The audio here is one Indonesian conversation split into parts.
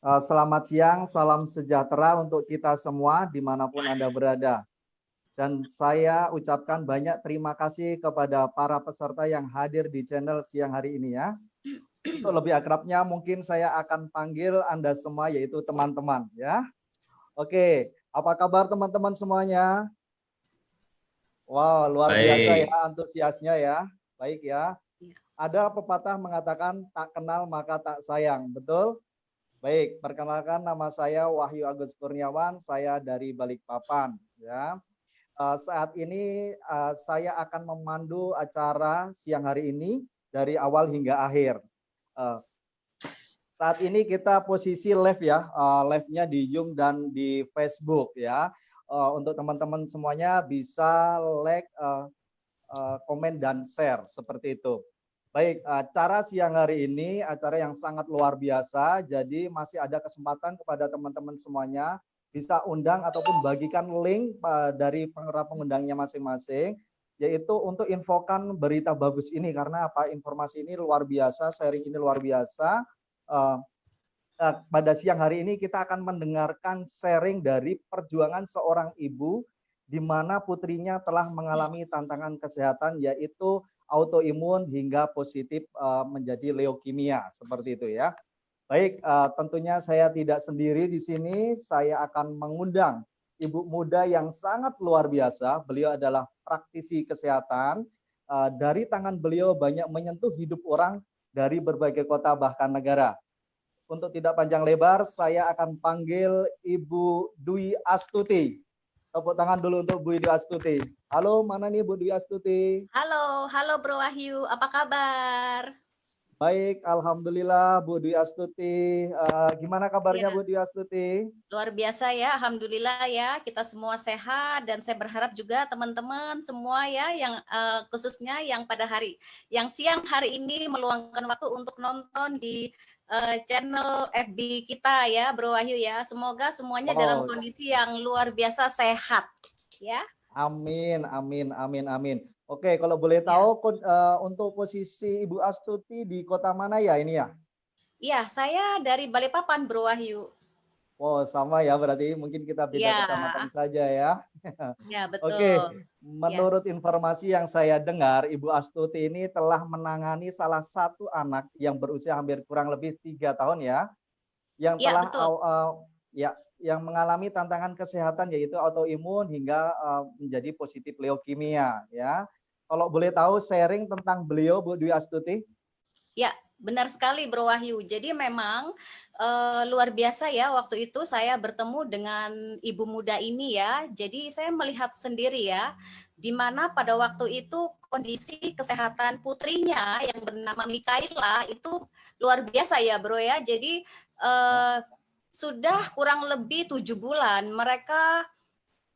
Selamat siang, salam sejahtera untuk kita semua dimanapun Anda berada. Dan saya ucapkan banyak terima kasih kepada para peserta yang hadir di channel siang hari ini ya. Untuk lebih akrabnya mungkin saya akan panggil Anda semua yaitu teman-teman ya. Oke, apa kabar teman-teman semuanya? Wow, luar biasa ya Baik. antusiasnya ya. Baik ya. Ada pepatah mengatakan tak kenal maka tak sayang, betul? Baik, perkenalkan nama saya Wahyu Agus Kurniawan, saya dari Balikpapan ya. Saat ini saya akan memandu acara siang hari ini dari awal hingga akhir. Eh, Saat ini kita posisi live ya, live-nya di Zoom dan di Facebook ya. Untuk teman-teman semuanya bisa like, komen dan share seperti itu. Baik, acara siang hari ini acara yang sangat luar biasa. Jadi masih ada kesempatan kepada teman-teman semuanya bisa undang ataupun bagikan link dari pengundangnya masing-masing, yaitu untuk infokan berita bagus ini karena apa? Informasi ini luar biasa, sharing ini luar biasa. Eh, Pada siang hari ini kita akan mendengarkan sharing dari perjuangan seorang ibu di mana putrinya telah mengalami tantangan kesehatan yaitu autoimun hingga positif menjadi leukemia seperti itu ya. Baik, tentunya saya tidak sendiri di sini, saya akan mengundang ibu muda yang sangat luar biasa. Beliau adalah praktisi kesehatan. Dari tangan beliau banyak menyentuh hidup orang dari berbagai kota bahkan negara. Untuk tidak panjang lebar, saya akan panggil Ibu Dwi Astuti. Tepuk tangan dulu untuk Bu Dwi Astuti. Halo, mana nih Bu Dwi Astuti? Halo Bro Wahyu, apa kabar? Baik, alhamdulillah Bu Dwi Astuti. Gimana kabarnya Bu Dwi Astuti? Luar biasa ya, alhamdulillah ya, kita semua sehat dan saya berharap juga teman-teman semua ya yang khususnya yang yang siang hari ini meluangkan waktu untuk nonton di channel FB kita ya, Bro Wahyu ya. Semoga semuanya dalam kondisi yang luar biasa sehat ya. Amin, amin, amin, amin. Oke, kalau boleh tahu untuk posisi Ibu Astuti di kota mana ya ini ya? Iya, saya dari Balikpapan, Bro Wahyu. Oh, sama ya, berarti mungkin kita beda kecamatan saja ya. Ya, betul. Oke, menurut informasi yang saya dengar, Ibu Astuti ini telah menangani salah satu anak yang berusia hampir kurang lebih 3 tahun ya, yang telah yang mengalami tantangan kesehatan yaitu autoimun hingga menjadi positif leukemia ya. Kalau boleh tahu sharing tentang beliau Bu Dwi Astuti? Ya, benar sekali Bro Wahyu. Jadi memang luar biasa ya waktu itu saya bertemu dengan ibu muda ini ya. Jadi saya melihat sendiri ya, di mana pada waktu itu kondisi kesehatan putrinya yang bernama Mikaela itu luar biasa ya Bro ya. Jadi sudah kurang lebih 7 bulan mereka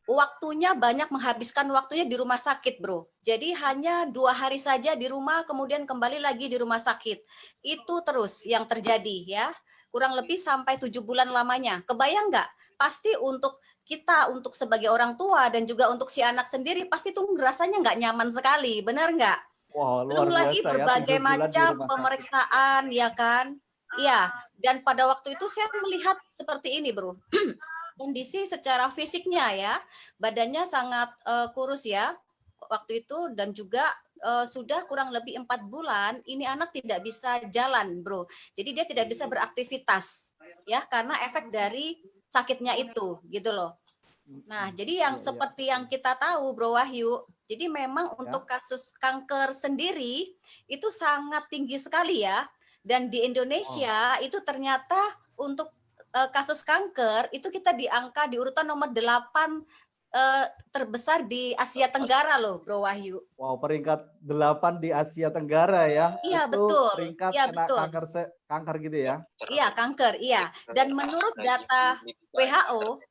waktunya banyak menghabiskan waktunya di rumah sakit, Bro. Jadi hanya 2 hari saja di rumah, kemudian kembali lagi di rumah sakit. Itu terus yang terjadi ya. Kurang lebih sampai 7 bulan lamanya. Kebayang nggak? Pasti untuk kita, untuk sebagai orang tua dan juga untuk si anak sendiri, pasti tuh rasanya nggak nyaman sekali, benar nggak? Wow, Belum luar lagi biasa ya, 7 berbagai bulan di macam rumah sakit. pemeriksaan, ya kan? Iya, dan pada waktu itu saya melihat seperti ini, Bro. Kondisi secara fisiknya ya, badannya sangat kurus ya waktu itu dan juga sudah kurang lebih 4 bulan ini anak tidak bisa jalan, Bro. Jadi dia tidak bisa beraktivitas ya karena efek dari sakitnya itu gitu loh. Nah, jadi yang seperti yang kita tahu Bro Wahyu, jadi memang untuk kasus kanker sendiri itu sangat tinggi sekali ya. Dan di Indonesia itu ternyata untuk kasus kanker itu kita di urutan nomor 8 terbesar di Asia Tenggara loh, Bro Wahyu. Wow, peringkat 8 di Asia Tenggara ya. Iya, itu betul. Peringkat ya, kena betul. kanker gitu ya. Iya, kanker, iya. Dan menurut data WHO,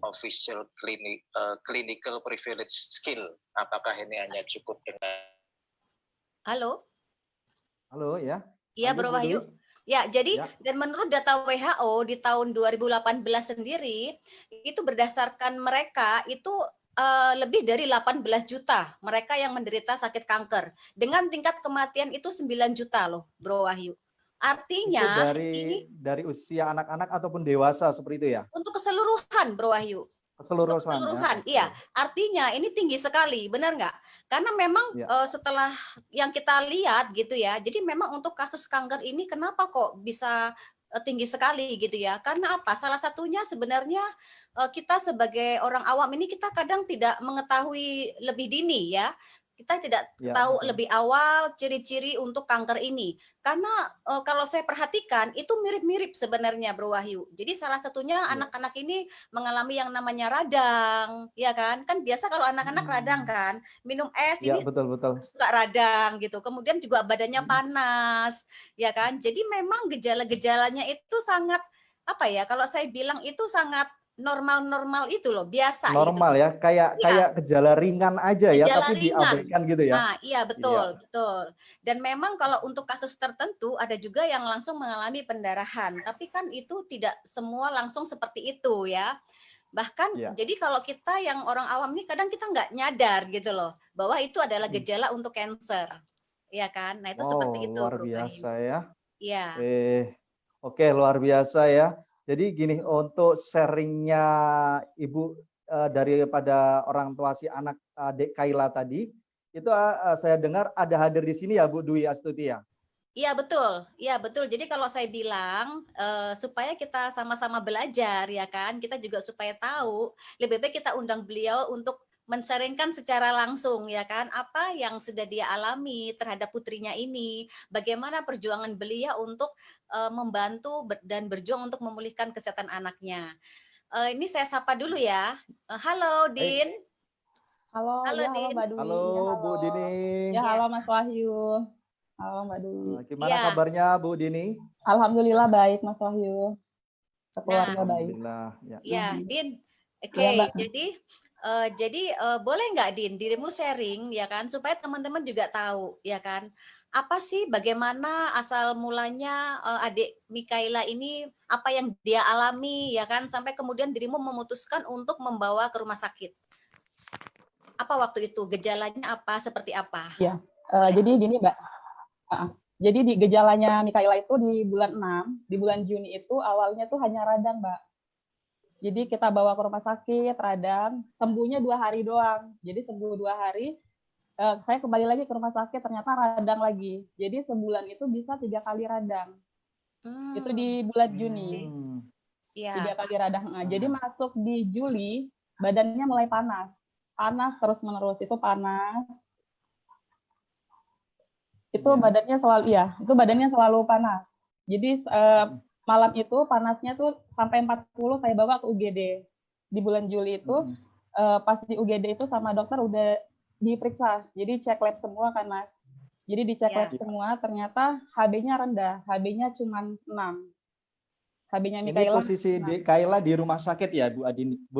official clinical privilege skill, apakah ini hanya cukup dengan Halo ya. Iya, Bro Wahyu. Ya, jadi dan menurut data WHO di tahun 2018 sendiri itu berdasarkan mereka itu lebih dari 18 juta mereka yang menderita sakit kanker dengan tingkat kematian itu 9 juta loh, Bro Wahyu. Itu Artinya ini dari usia anak-anak ataupun dewasa seperti itu ya? untuk keseluruhan, Bro Wahyu. Untuk Keseluruhan ya. keseluruhan, Oke. iya. Artinya ini tinggi sekali, benar nggak? Karena memang Ya. setelah yang kita lihat gitu ya, jadi memang untuk kasus kanker ini kenapa kok bisa tinggi sekali gitu ya? Karena apa? Salah satunya sebenarnya kita sebagai orang awam ini kita kadang tidak mengetahui lebih dini ya. Kita tidak Ya, tahu betul. lebih awal ciri-ciri untuk kanker ini. Karena kalau saya perhatikan itu mirip-mirip sebenarnya, Bro Wahyu. Jadi salah satunya Ya. anak-anak ini mengalami yang namanya radang, ya kan? Kan biasa kalau anak-anak radang kan, minum es Ya, ini betul. suka radang gitu. Kemudian juga badannya panas, ya kan? Jadi memang gejala-gejalanya itu sangat apa ya? Kalau saya bilang itu sangat normal-normal itu loh, biasa gitu. Normal ya, Iya. kayak gejala ringan aja ya, Gejala tapi ringan. diabaikan gitu ya. Nah, iya betul, Iya. betul. Dan memang kalau untuk kasus tertentu ada juga yang langsung mengalami pendarahan, tapi kan itu tidak semua langsung seperti itu ya. Bahkan Iya. jadi kalau kita yang orang awam nih kadang kita nggak nyadar gitu loh bahwa itu adalah gejala untuk cancer. Iya kan? Nah, itu seperti itu, Luar Bro Wahyu. biasa ya. Iya. Oke, luar biasa ya. Jadi gini, untuk sharingnya Ibu daripada orang tua si anak adik Kaila tadi, itu saya dengar ada hadir di sini ya Bu Dwi Astuti ya? Iya betul, iya betul. Jadi kalau saya bilang supaya kita sama-sama belajar ya kan, kita juga supaya tahu, lebih baik kita undang beliau untuk men-sharingkan secara langsung ya kan, apa yang sudah dia alami terhadap putrinya ini, bagaimana perjuangan beliau untuk membantu dan berjuang untuk memulihkan kesehatan anaknya. Ini saya sapa dulu ya. Halo Din. Halo, Halo ya halo Din. Mbak Dwi. Halo Bu Dini. Ya halo Mas Wahyu. Halo Mbak Dwi. Gimana Iya. kabarnya Bu Dini? Alhamdulillah baik Mas Wahyu. Keluarga baik. Alhamdulillah. Ya. Ya, Din. Oke, Iya, Mbak. jadi boleh nggak Din dirimu sharing ya kan supaya teman-teman juga tahu ya kan apa sih bagaimana asal mulanya adik Mikaela ini apa yang dia alami ya kan sampai kemudian dirimu memutuskan untuk membawa ke rumah sakit. Apa waktu itu gejalanya apa seperti apa? Ya, jadi gini Mbak. Jadi di gejalanya Mikaela itu di bulan 6, di bulan Juni itu awalnya tuh hanya radang Mbak. Jadi kita bawa ke rumah sakit, radang, sembuhnya 2 hari doang. Jadi sembuh 2 hari, saya kembali lagi ke rumah sakit, ternyata radang lagi. Jadi sebulan itu bisa 3 kali radang. Itu di bulan Juni. Iya. 3 kali radang. Nah, jadi masuk di Juli, badannya mulai panas. Panas terus-menerus, itu panas. Itu badannya selalu panas. Jadi malam itu panasnya tuh sampai 40 saya bawa ke UGD. Di bulan Juli itu pas di UGD itu sama dokter udah diperiksa. Jadi cek lab semua kan Mas. Jadi dicek lab semua ternyata HB-nya rendah. HB-nya cuma 6. HB-nya Ini Mikaela. posisi Kaila di rumah sakit ya Bu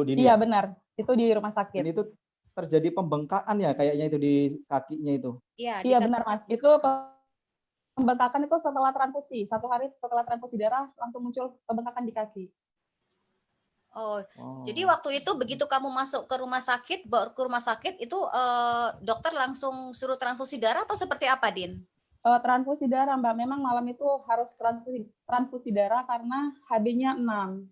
Dini? Iya benar. Itu di rumah sakit. Ini itu terjadi pembengkakan ya kayaknya itu di kakinya itu. Iya benar Mas. Itu pembengkakan itu setelah transfusi. 1 hari setelah transfusi darah langsung muncul pembengkakan di kaki. Jadi waktu itu begitu kamu masuk ke rumah sakit, bawa ke rumah sakit itu dokter langsung suruh transfusi darah atau seperti apa, Din? Transfusi darah Mbak. Memang malam itu harus transfusi darah karena HB-nya 6.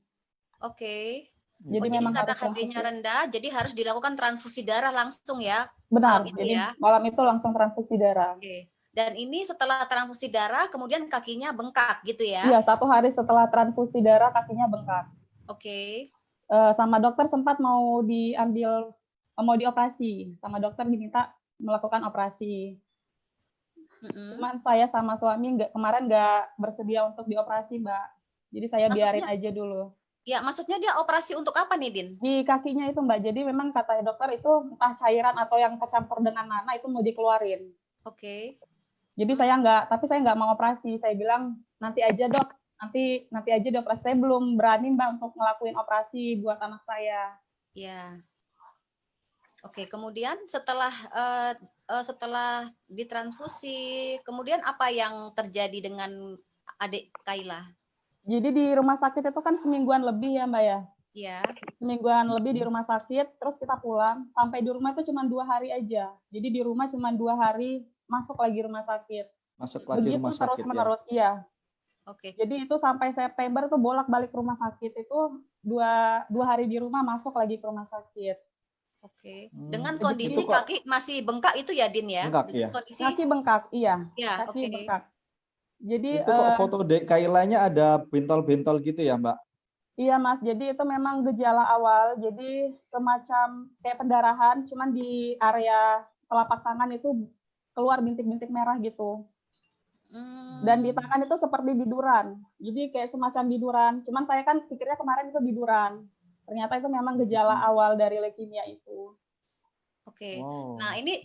Oke. Jadi jadi memang karena harus HB-nya rendah, jadi harus dilakukan transfusi darah langsung ya? Benar. Malam itu Jadi ya? malam itu langsung transfusi darah. Oke. Dan ini setelah transfusi darah, kemudian kakinya bengkak gitu ya? Iya, 1 hari setelah transfusi darah kakinya bengkak. Oke. Sama dokter sempat mau dioperasi. Sama dokter diminta melakukan operasi. Cuman saya sama suami kemarin nggak bersedia untuk dioperasi, Mbak. Jadi saya biarin aja dulu. Ya, maksudnya dia operasi untuk apa nih, Din? Di kakinya itu, Mbak. Jadi memang kata dokter itu entah cairan atau yang kecampur dengan nanah itu mau dikeluarin. Oke. Jadi saya nggak mau operasi. Saya bilang nanti aja dok, nanti aja dioperasi. Saya belum berani Mbak untuk ngelakuin operasi buat anak saya. Ya. Oke, kemudian setelah ditransfusi, kemudian apa yang terjadi dengan adik Kaila? Jadi di rumah sakit itu kan semingguan lebih ya Mbak ya? Iya. Semingguan lebih di rumah sakit, terus kita pulang. Sampai di rumah itu cuma 2 hari aja. Jadi di rumah cuma 2 hari, masuk lagi rumah sakit. Masuk lagi rumah sakit terus menerus, ya. Oke. Jadi itu sampai September tuh bolak-balik rumah sakit itu dua hari di rumah, masuk lagi ke rumah sakit. Oke. Dengan Itu kondisi kok kaki masih bengkak itu ya, Din ya? bengkak Dengan ya. kondisi Kaki bengkak, iya. ya, Kaki oke. bengkak. Jadi Itu kok foto Dek Kailanya ada bentol-bentol gitu ya, Mbak? iya Mas, jadi itu memang gejala awal. Jadi semacam kayak pendarahan, cuman di area telapak tangan itu keluar bintik-bintik merah gitu. Dan di tangan itu seperti biduran. Jadi kayak semacam biduran. Cuman saya kan pikirnya kemarin itu biduran. Ternyata itu memang gejala awal dari leukemia itu. Oke. Wow. Nah, ini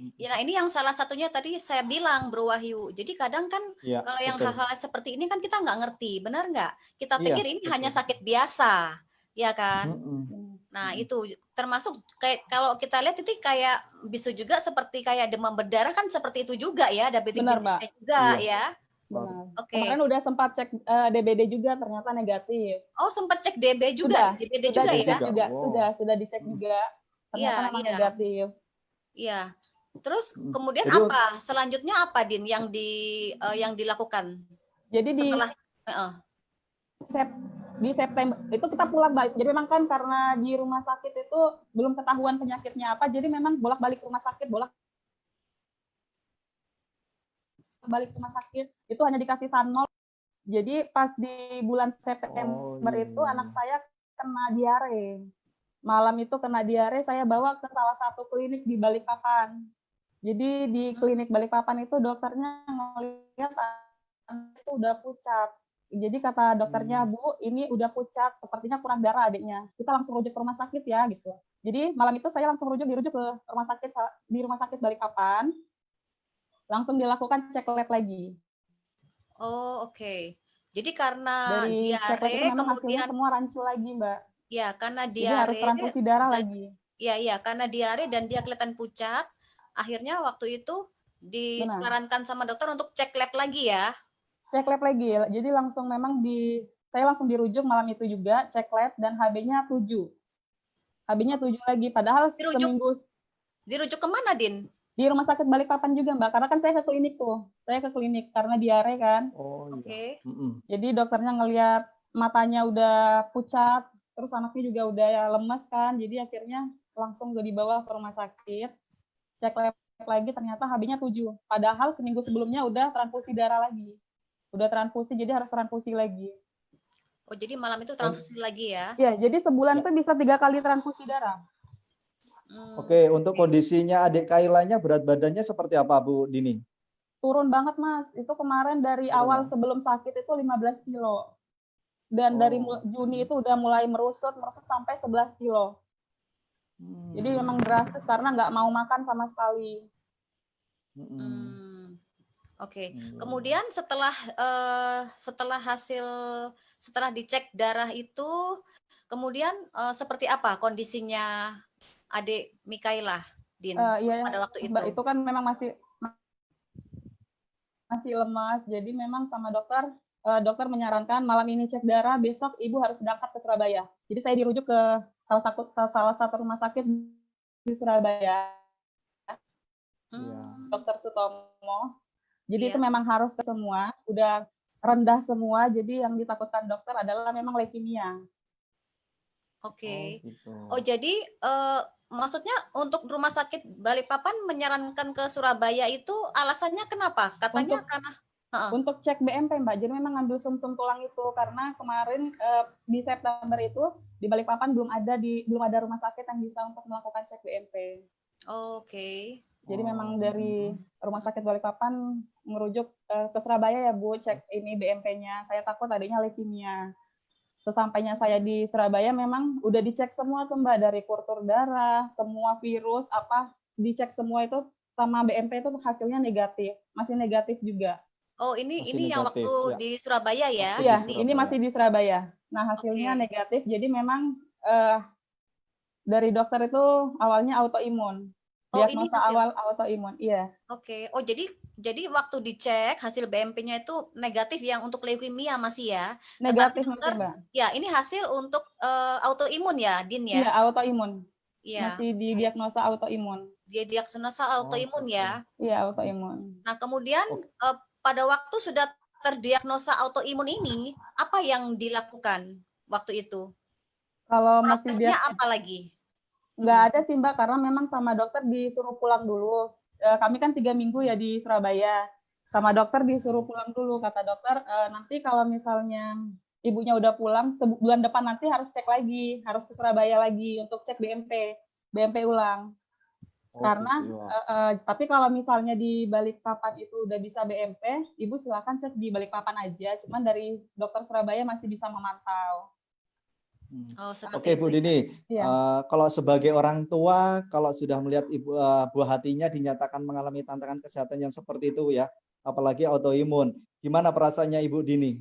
yang salah satunya tadi saya bilang, Bro Wahyu. Jadi kadang kan Iya, kalau yang betul. hal-hal seperti ini kan kita nggak ngerti, benar nggak? Kita Iya, pikir ini betul. hanya sakit biasa, ya kan? Mm-mm. Nah, itu termasuk kayak kalau kita lihat itu kayak bisa juga seperti kayak demam berdarah kan seperti itu juga ya, ada Benar, Mbak. bintik-bintiknya juga Iya. ya. Benar. Oke. Kemarin udah sempat cek DBD juga, ternyata negatif. Oh, sempat cek DB juga, DBD Sudah juga ya? dicek juga, Wow. sudah dicek juga. Ternyata memang Iya. negatif. Iya. Terus kemudian Jadi apa? Selanjutnya apa, Din, yang dilakukan? Jadi Setelah di September itu kita pulang balik. Jadi memang kan karena di rumah sakit itu belum ketahuan penyakitnya apa, jadi memang bolak-balik rumah sakit, bolak-balik rumah sakit itu hanya dikasih Sanmol. Jadi pas di bulan September itu anak saya kena diare. Malam itu kena diare, saya bawa ke salah satu klinik di Balikpapan. Jadi di klinik Balikpapan itu dokternya ngelihat anak itu udah pucat. Jadi kata dokternya, Bu, ini udah pucat, sepertinya kurang darah adiknya. Kita langsung rujuk ke rumah sakit ya, gitu. Jadi malam itu saya langsung dirujuk ke rumah sakit Balikpapan. Langsung dilakukan cek lab lagi. Oh, oke. Jadi karena Dari cek lab itu diare memang hasilnya kemudian semua rancu lagi, Mbak. ya, karena Jadi harus diare transfusi darah lagi. Iya, karena diare dan dia kelihatan pucat, akhirnya waktu itu disarankan sama dokter untuk cek lab lagi ya. Cek lab lagi. Jadi langsung memang saya langsung dirujuk malam itu juga, cek lab dan HB-nya 7. HB-nya 7 lagi, padahal seminggu. Dirujuk kemana, Din? Di rumah sakit Balikpapan juga, Mbak. Karena kan saya ke klinik tuh. Saya ke klinik karena diare kan. Oh, Oke. Jadi dokternya ngelihat matanya udah pucat, terus anaknya juga udah lemes kan. Jadi akhirnya langsung dibawa ke rumah sakit. Cek lab lagi, ternyata HB-nya 7. Padahal seminggu sebelumnya udah transfusi darah lagi. Udah transfusi, jadi harus transfusi lagi. Oh, jadi malam itu transfusi lagi ya? Iya, jadi sebulan tuh bisa 3 kali transfusi darah. Oke, untuk kondisinya adik Kailanya berat badannya seperti apa, Bu Dini? Turun banget, Mas. Itu kemarin dari awal sebelum sakit itu 15 kilo. Dan dari Juni itu udah mulai merusut sampai 11 kilo. Jadi memang drastis karena nggak mau makan sama sekali. Oke. Kemudian setelah dicek darah itu, kemudian seperti apa kondisinya adik Mikaela, Din, pada waktu itu? Mbak, itu kan memang masih lemas. Jadi memang sama dokter menyarankan malam ini cek darah, besok ibu harus berangkat ke Surabaya. Jadi saya dirujuk ke salah satu rumah sakit di Surabaya. Dokter Sutomo. Jadi itu memang harus ke semua, udah rendah semua. Jadi yang ditakutkan dokter adalah memang leukemia. Oke. Oh, jadi maksudnya untuk rumah sakit Balikpapan menyarankan ke Surabaya itu alasannya kenapa? Katanya karena untuk cek BMP, Mbak. Jadi memang ngambil sum-sum tulang itu karena kemarin di September itu di Balikpapan belum ada rumah sakit yang bisa untuk melakukan cek BMP. Oke. Jadi memang dari rumah sakit Balikpapan merujuk ke Surabaya ya, Bu, cek ini BMP-nya. Saya takut adanya leukemia. Sesampainya saya di Surabaya memang udah dicek semua tuh, Mbak, dari kultur darah, semua virus dicek semua itu, sama BMP itu hasilnya negatif, masih negatif juga. Oh, ini yang waktu di Surabaya ya? Iya, ini masih di Surabaya. Nah, hasilnya negatif, jadi memang dari dokter itu awalnya autoimun. Diagnosa awal autoimun, iya. Oke. Oh, jadi waktu dicek hasil BMP-nya itu negatif yang untuk leukemia masih ya? Negatif dokter, Mbak. Ya, ini hasil untuk autoimun ya, Din ya? Iya, autoimun. Iya. Masih didiagnosa autoimun. Dia diagnosa autoimun ya? Iya, autoimun. Nah, kemudian pada waktu sudah terdiagnosa autoimun ini, apa yang dilakukan waktu itu? Kalau masih Prosesnya dia apa lagi? nggak ada sih Mbak, karena memang sama dokter disuruh pulang dulu. Kami kan 3 minggu ya di Surabaya. Sama dokter disuruh pulang dulu. Kata dokter, nanti kalau misalnya ibunya udah pulang, bulan depan nanti harus cek lagi, harus ke Surabaya lagi untuk cek BMP ulang. Oh, Karena gitu, ya. tapi kalau misalnya di Balikpapan itu udah bisa BMP, ibu silakan cek di Balikpapan aja. Cuman dari dokter Surabaya masih bisa memantau. Oh, Oke, seperti Bu itu ya. Dini, Iya. kalau sebagai orang tua, kalau sudah melihat buah hatinya dinyatakan mengalami tantangan kesehatan yang seperti itu ya, apalagi autoimun, gimana perasaannya Ibu Dini?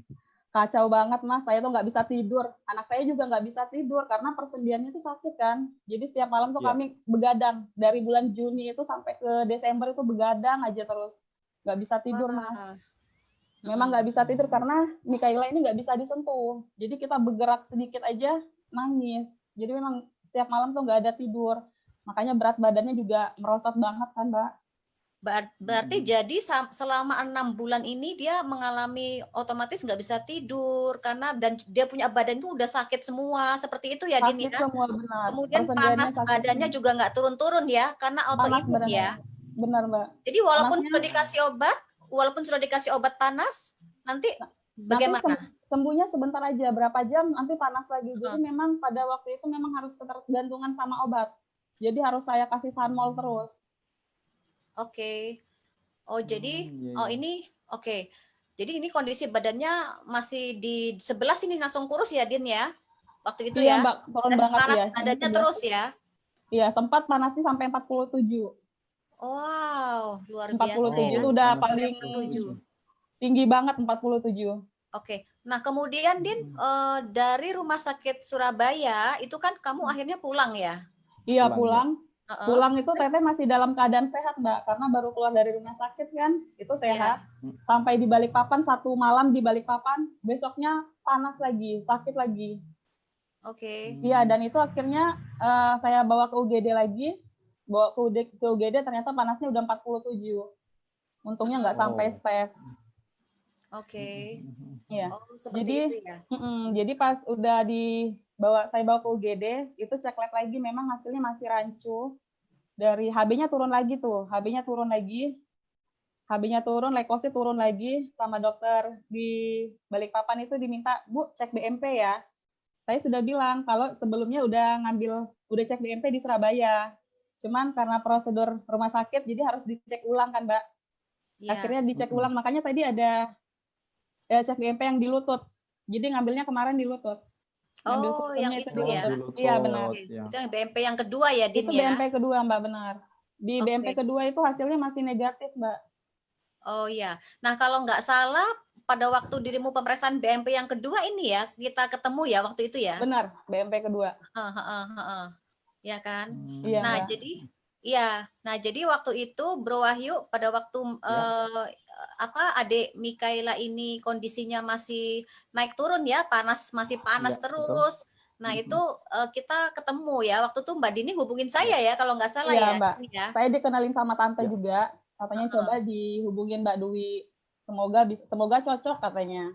Kacau banget Mas, saya tuh nggak bisa tidur. Anak saya juga nggak bisa tidur karena persendiannya tuh sakit kan. Jadi setiap malam tuh Ya. kami begadang. Dari bulan Juni itu sampai ke Desember itu begadang aja terus. Nggak bisa tidur Mas. Wah. Memang nggak bisa tidur karena Mikaela ini nggak bisa disentuh. Jadi kita bergerak sedikit aja nangis. Jadi memang setiap malam tuh nggak ada tidur. Makanya berat badannya juga merosot banget kan Mbak. Berarti jadi selama 6 bulan ini dia mengalami otomatis nggak bisa tidur karena dan dia punya badan itu udah sakit semua seperti itu ya Din Sakit ya. semua benar. Kemudian Persendiannya panas sakit badannya semua. juga nggak turun-turun ya karena Panas autoimun badannya. ya. Benar Mbak. Jadi walaupun Panasnya sudah dikasih obat, walaupun sudah dikasih obat panas, nanti nanti bagaimana? sembuhnya sebentar aja, berapa jam nanti panas lagi. Jadi memang pada waktu itu memang harus ketergantungan sama obat. Jadi harus saya kasih Sanmol terus. Oke. Oh, jadi Iya. ini oke. Jadi ini kondisi badannya masih di sebelah sini langsung kurus ya Din ya. Waktu itu Iya ya. Mbak, turun Dan banget panas ya. badannya terus ya. Iya, sempat panasnya sampai 47. Wow, luar 47 biasa ya. itu udah panas paling 47. tinggi banget 47. Oke. Nah, kemudian Din dari Rumah Sakit Surabaya itu kan kamu akhirnya pulang ya? Iya, Pulang, pulang. Pulang itu Teteh masih dalam keadaan sehat, Mbak, karena baru keluar dari rumah sakit kan, itu sehat. Sampai di Balikpapan 1 malam di Balikpapan, besoknya panas lagi, sakit lagi. Oke. Iya, dan itu akhirnya saya bawa ke UGD lagi, bawa ke UGD ternyata panasnya udah 47. Untungnya nggak sampai step. Oke. Iya. Oh, seperti itu ya. Jadi pas udah saya bawa ke UGD, itu cek lab lagi, memang hasilnya masih rancu. Dari HB-nya turun lagi tuh, HB-nya turun, leukosit turun lagi, sama dokter di Balikpapan itu diminta, Bu, cek BMP ya. Saya sudah bilang kalau sebelumnya udah cek BMP di Surabaya. Cuman karena prosedur rumah sakit, jadi harus dicek ulang kan, Mbak. Akhirnya dicek ulang, makanya tadi ada cek BMP yang di lutut. Jadi ngambilnya kemarin di lutut. Oh, yang itu ya. Iya, benar. Itu yang BMP yang kedua ya, Din Itu ya. BMP kedua, Mbak, benar. Di BMP kedua itu hasilnya masih negatif, Mbak. Oh iya. Nah, kalau nggak salah pada waktu dirimu pemeriksaan BMP yang kedua ini ya, kita ketemu ya waktu itu ya. Benar, BMP kedua. Ya kan? Iya, nah, Mbak. jadi waktu itu Bro Wahyu pada waktu adik Mikaela ini kondisinya masih naik turun ya, masih panas terus. Betul. Nah, itu kita ketemu ya. Waktu itu Mbak Dini hubungin saya ya kalau nggak salah ya. Mbak. Saya dikenalin sama tante juga. Katanya coba dihubungin Mbak Dwi. Semoga cocok katanya.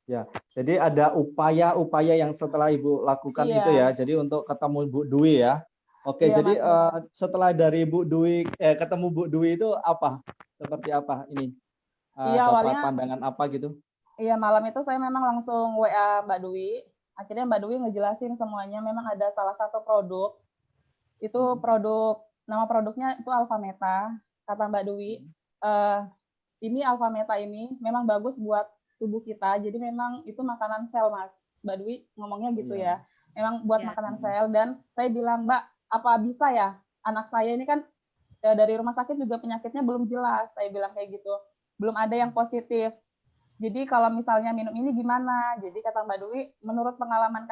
Ya, jadi ada upaya-upaya yang setelah Ibu lakukan itu ya. Jadi untuk ketemu Bu Dwi ya. Oke, jadi setelah dari Bu Dwi ketemu Bu Dwi itu apa? Seperti apa ini? Dapat pandangan apa gitu? Iya, malam itu saya memang langsung WA Mbak Dwi. Akhirnya Mbak Dwi ngejelasin semuanya. Memang ada salah satu produk. Itu nama produknya itu Alfameta. Kata Mbak Dwi, ini Alfameta ini memang bagus buat tubuh kita. Jadi memang itu makanan sel, Mas. Mbak Dwi ngomongnya gitu ya. Memang buat makanan sel. Dan saya bilang, Mbak, apa bisa ya? Anak saya ini kan dari rumah sakit juga penyakitnya belum jelas. Saya bilang kayak gitu. Belum ada yang positif. Jadi kalau misalnya minum ini gimana? Jadi kata Mbak Dwi, menurut pengalaman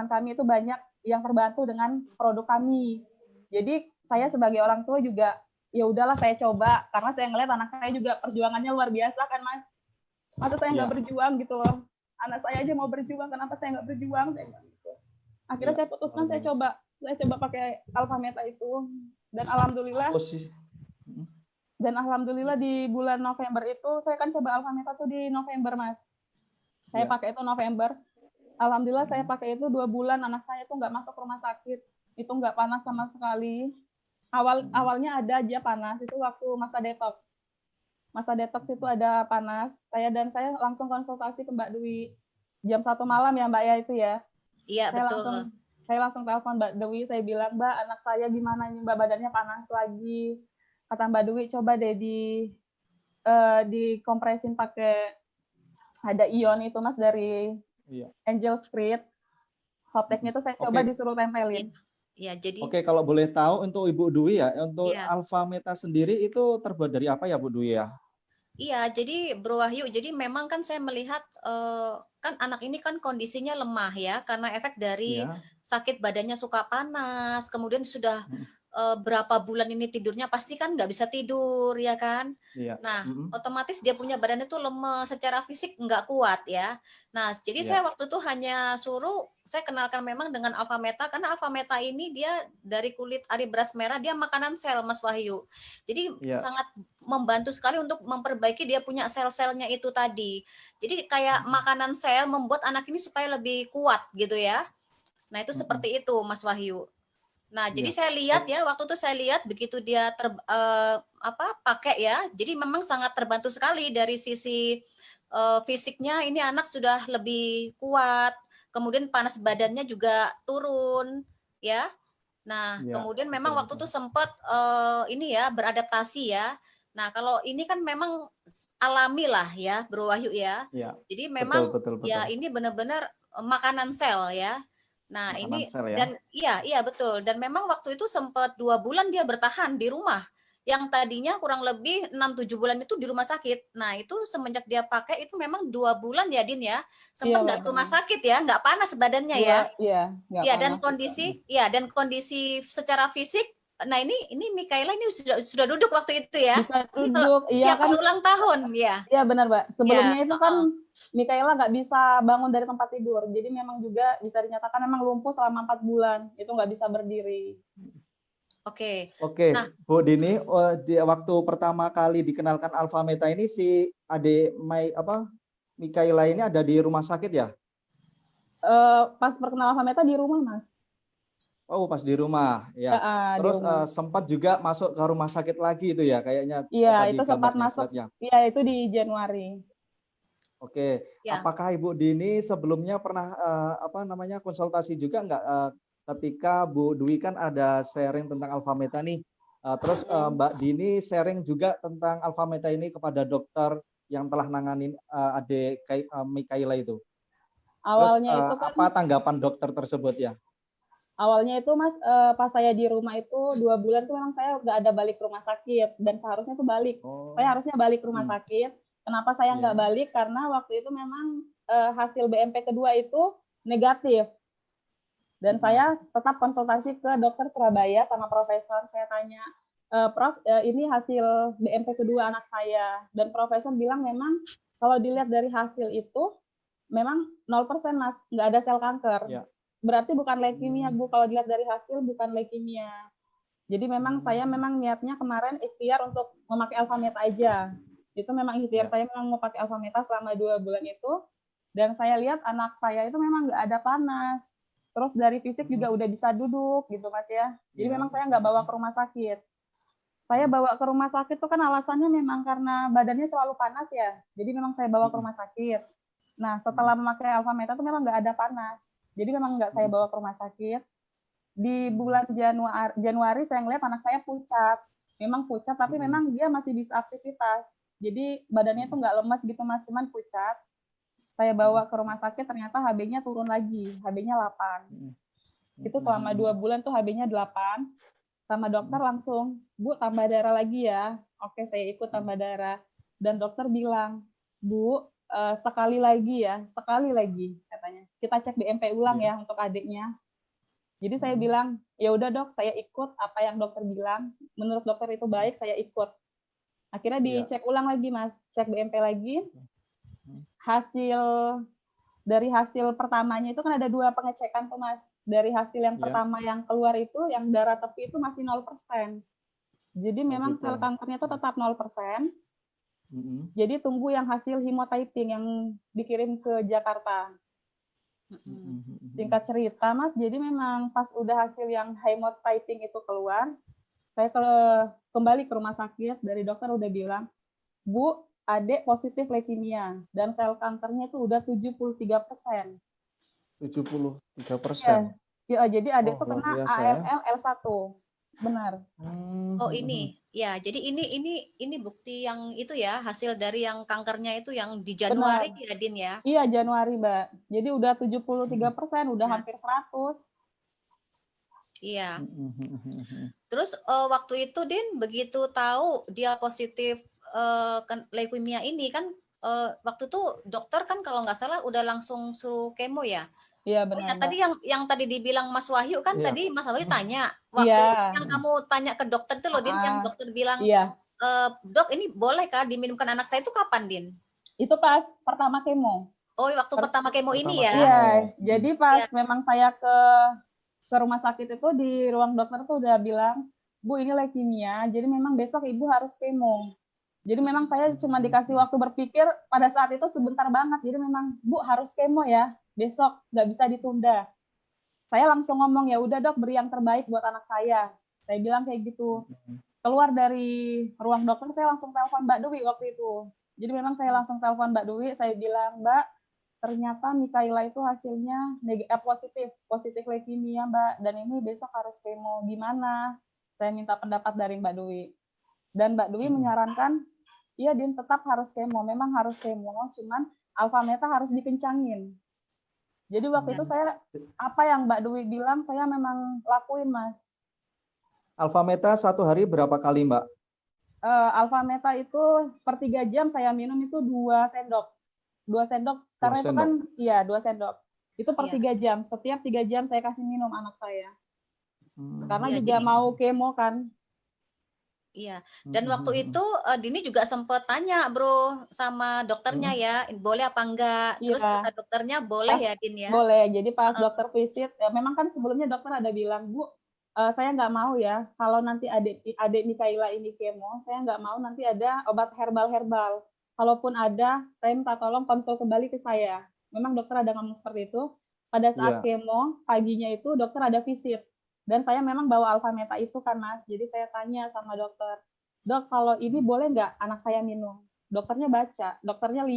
kami itu banyak yang terbantu dengan produk kami. Jadi saya sebagai orang tua juga ya udahlah saya coba karena saya ngeliat anak saya juga perjuangannya luar biasa kan, Mas. Masa saya nggak berjuang gitu loh. Anak saya aja mau berjuang, kenapa saya nggak berjuang? Akhirnya saya putuskan saya coba pakai Alfameta itu dan alhamdulillah Dan alhamdulillah di bulan November itu saya kan coba Alpha Meta tuh di November, Mas. Saya Iya. pakai itu November. Alhamdulillah saya pakai itu 2 bulan, anak saya tuh nggak masuk rumah sakit. Itu nggak panas sama sekali. Awalnya ada aja panas, itu waktu masa detox. Masa detox itu ada panas. Saya langsung konsultasi ke Mbak Dwi. Jam 1 malam ya Mbak ya itu ya. Iya, betul. Saya langsung telepon Mbak Dewi, saya bilang, Mbak, anak saya gimana ini, Mbak, badannya panas lagi. Kata Mbak Dewi, coba deh dikompresin pakai, ada ion itu Mas dari Angel Spirit. Softteknya itu saya coba disuruh tempelin. Iya, jadi Oke, kalau boleh tahu untuk Ibu Dwi ya, untuk Alpha Meta sendiri itu terbuat dari apa ya Bu Dwi ya? Iya, jadi Bro Wahyu, jadi memang kan saya melihat kan anak ini kan kondisinya lemah ya, karena efek dari sakit badannya suka panas, kemudian sudah berapa bulan ini tidurnya pasti kan nggak bisa tidur ya kan. Nah, otomatis dia punya badan itu lemes, secara fisik nggak kuat ya. Nah, jadi saya waktu itu hanya suruh saya kenalkan memang dengan Alpha Meta, karena Alpha Meta ini dia dari kulit ari beras merah, dia makanan sel Mas Wahyu. Jadi sangat membantu sekali untuk memperbaiki dia punya sel-selnya itu tadi. Jadi kayak makanan sel membuat anak ini supaya lebih kuat gitu ya. Nah, itu seperti itu Mas Wahyu. Nah, jadi saya lihat ya, waktu itu saya lihat begitu dia pakai ya, jadi memang sangat terbantu sekali dari sisi fisiknya, ini anak sudah lebih kuat, kemudian panas badannya juga turun, ya. Nah, kemudian memang waktu itu sempat ini ya, beradaptasi ya. Nah, kalau ini kan memang alami lah ya, Bro Wahyu ya. Jadi memang betul. ya ini benar-benar makanan sel ya. Nah, Makanan ini sel, ya. dan iya betul, dan memang waktu itu sempat 2 bulan dia bertahan di rumah. Yang tadinya kurang lebih 6-7 bulan itu di rumah sakit. Nah, itu semenjak dia pakai itu memang 2 bulan ya Din ya. Sempat nggak ke rumah sakit ya, nggak panas badannya ya. Iya, dan kondisi secara fisik. Nah, ini Mikaela ini sudah duduk waktu itu ya. Bisa duduk, iya kan. Pas ulang tahun, ya. Iya benar, Mbak. Sebelumnya itu kan Mikaela nggak bisa bangun dari tempat tidur. Jadi memang juga bisa dinyatakan memang lumpuh selama 4 bulan. Itu nggak bisa berdiri. Oke. Nah, Bu Dini, di waktu pertama kali dikenalkan Alpha Meta ini si adik Mikaela ini ada di rumah sakit ya? Pas perkenalan Alpha Meta di rumah, Mas. Oh, pas di rumah, ya. Terus sempat juga masuk ke rumah sakit lagi itu ya, kayaknya. Iya, itu sempat masuk. Iya, itu di Januari. Oke. Apakah Ibu Dini sebelumnya pernah konsultasi juga nggak ketika Bu Dwi kan ada sharing tentang Alpha Meta nih. Terus Mbak Dini sharing juga tentang Alpha Meta ini kepada dokter yang telah nanganin adik Mikaela itu. Awalnya terus, itu kan apa tanggapan dokter tersebut ya? Awalnya itu Mas, pas saya di rumah itu 2 bulan tuh memang saya nggak ada balik ke rumah sakit, dan seharusnya tuh balik. Saya harusnya balik ke rumah sakit. Kenapa saya nggak balik? Karena waktu itu memang hasil BMP kedua itu negatif. Dan saya tetap konsultasi ke dokter Surabaya sama profesor. Saya tanya, Prof, ini hasil BMP kedua anak saya. Dan profesor bilang memang kalau dilihat dari hasil itu memang 0% Mas, nggak ada sel kanker. Berarti bukan leukemia, Bu. Kalau dilihat dari hasil bukan leukemia. Jadi memang saya memang niatnya kemarin ikhtiar untuk memakai Alpha Meta aja. Itu memang ikhtiar saya memang mau pakai Alpha Meta selama 2 bulan itu. Dan saya lihat anak saya itu memang nggak ada panas. Terus dari fisik juga udah bisa duduk gitu Mas ya. Jadi memang saya nggak bawa ke rumah sakit. Saya bawa ke rumah sakit itu kan alasannya memang karena badannya selalu panas ya. Jadi memang saya bawa ke rumah sakit. Nah, setelah memakai Alpha Meta itu memang nggak ada panas. Jadi memang nggak saya bawa ke rumah sakit. Di bulan Januari saya ngeliat anak saya pucat. Memang pucat, tapi memang dia masih bisa aktivitas. Jadi badannya tuh nggak lemas gitu Mas, cuman pucat. Saya bawa ke rumah sakit, ternyata HB-nya turun lagi. HB-nya 8. Itu selama 2 bulan tuh HB-nya 8. Sama dokter langsung, Bu, tambah darah lagi ya. Oke, saya ikut tambah darah. Dan dokter bilang, Bu, sekali lagi katanya. Kita cek BMP ulang ya untuk adiknya. Jadi saya bilang, ya udah Dok, saya ikut apa yang dokter bilang. Menurut dokter itu baik, saya ikut. Akhirnya dicek ulang lagi Mas, cek BMP lagi. Dari hasil pertamanya itu kan ada 2 pengecekan tuh Mas. Dari hasil yang pertama yang keluar itu, yang darah tepi itu masih 0%. Jadi memang gitu. sel kankernya itu tetap 0%. Mm-mm. Jadi tunggu yang hasil hemotyping yang dikirim ke Jakarta. Singkat cerita, Mas, jadi memang pas udah hasil yang hemotyping itu keluar, saya kembali ke rumah sakit, dari dokter udah bilang, Bu, adik positif leukemia, dan sel kankernya itu udah 73%. 73%. Ya, jadi adik tuh Luar kena biasa ya. AML L1. Benar. Oh ini, ya. Jadi ini bukti yang itu ya, hasil dari yang kankernya itu yang di Januari ya, Din ya. Iya, Januari, Mbak. Jadi udah 73%, udah hampir 100. Iya. Terus waktu itu Din begitu tahu dia positif leukemia ini kan waktu itu dokter kan kalau nggak salah udah langsung suruh kemo ya. Iya, Oh ya, benar, tadi yang tadi dibilang Mas Wahyu kan, Iya. tadi Mas Wahyu tanya waktu Iya. yang kamu tanya ke dokter itu loh, Din, yang dokter bilang, Iya. Dok ini boleh kah diminumkan anak saya, itu kapan, Din? Itu pas pertama kemo. Oh, waktu pertama kemo ini ya? Iya, jadi pas memang saya ke rumah sakit itu di ruang dokter tuh udah bilang, Bu ini leukemia, jadi memang besok ibu harus kemo. Jadi memang saya cuma dikasih waktu berpikir pada saat itu sebentar banget, jadi memang Bu harus kemo ya, besok nggak bisa ditunda. Saya langsung ngomong, ya udah Dok, beri yang terbaik buat anak saya. Saya bilang kayak gitu. Keluar dari ruang dokter, saya langsung telepon Mbak Dewi waktu itu. Jadi memang saya langsung telepon Mbak Dewi, saya bilang, Mbak, ternyata Mikaela itu hasilnya positif leukemia, Mbak, dan ini besok harus kemo. Gimana? Saya minta pendapat dari Mbak Dewi. Dan Mbak Dewi menyarankan, iya Din, tetap harus kemo, memang harus kemo, cuman alfa meta harus dikencangin. Jadi waktu itu saya, apa yang Mbak Dewi bilang, saya memang lakuin, Mas. Alfa meta satu hari berapa kali, Mbak? Alfa meta itu per 3 jam saya minum itu 2 sendok. 2 sendok, karena itu kan, iya 2 sendok. Itu per 3 jam, setiap 3 jam saya kasih minum anak saya. Karena juga mau kemo kan. Iya, dan waktu itu Dini juga sempat tanya bro sama dokternya ya, boleh apa enggak? Terus kata dokternya boleh ya, Din ya? Boleh, jadi pas dokter visit, ya memang kan sebelumnya dokter ada bilang, Bu, saya nggak mau ya, kalau nanti adik Mikaela ini kemo, saya nggak mau nanti ada obat herbal-herbal. Kalaupun ada, saya minta tolong konsul kembali ke saya. Memang dokter ada ngomong seperti itu. Pada saat kemo, paginya itu dokter ada visit. Dan saya memang bawa alfa meta itu kan, Mas. Jadi saya tanya sama dokter, Dok, kalau ini boleh nggak anak saya minum? Dokternya baca, dokternya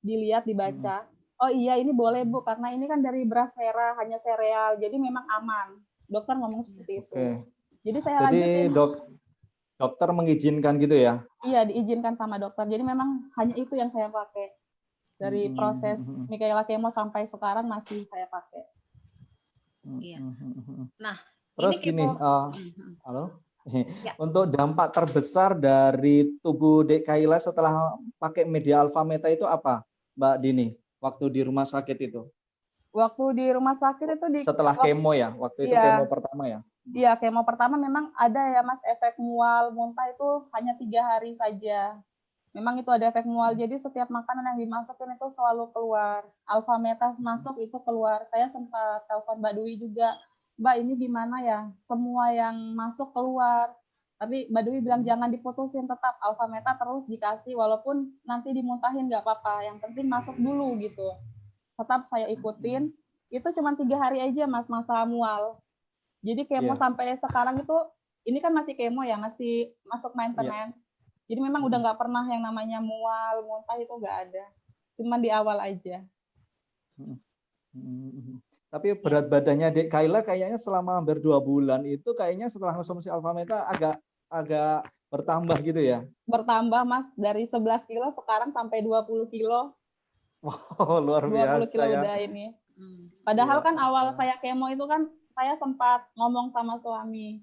dilihat, dibaca. Oh iya, ini boleh Bu, karena ini kan dari beras merah, hanya sereal, jadi memang aman. Dokter ngomong seperti itu. Jadi saya lanjutin. Dokter mengizinkan gitu ya? Iya, diizinkan sama dokter. Jadi memang hanya itu yang saya pakai. Dari proses Mikaela kemo sampai sekarang masih saya pakai. Iya. Nah, terus ini gini, halo? Untuk dampak terbesar dari tubuh Dek Kaila setelah pakai media alfa meta itu apa, Mbak Dini? Waktu di rumah sakit itu? Waktu di rumah sakit itu setelah kemo ya, waktu itu kemo pertama ya? Iya, kemo pertama memang ada ya Mas, efek mual, muntah itu hanya 3 hari saja. Memang itu ada efek mual, jadi setiap makanan yang dimasukin itu selalu keluar. Alfa meta masuk itu keluar. Saya sempat telepon Mbak Dwi juga, Mbak ini gimana ya, semua yang masuk keluar. Tapi Mbak Dwi bilang jangan diputusin, tetap alfa meta terus dikasih, walaupun nanti dimuntahin nggak apa-apa, yang penting masuk dulu gitu. Tetap saya ikutin, itu cuma 3 hari aja Mas masa mual. Jadi kemo sampai sekarang itu, ini kan masih kemo ya, masih masuk maintenance. Jadi memang udah nggak pernah yang namanya mual, muntah itu nggak ada. Cuman di awal aja. Tapi berat badannya Dek Kaila kayaknya selama hampir 2 bulan itu kayaknya setelah konsumsi alfa meta agak bertambah gitu ya? Bertambah Mas, dari 11 kilo sekarang sampai 20 kilo. Wow, luar 20 biasa kilo ya. udah ini. Padahal kan awal saya kemo itu kan saya sempat ngomong sama suami.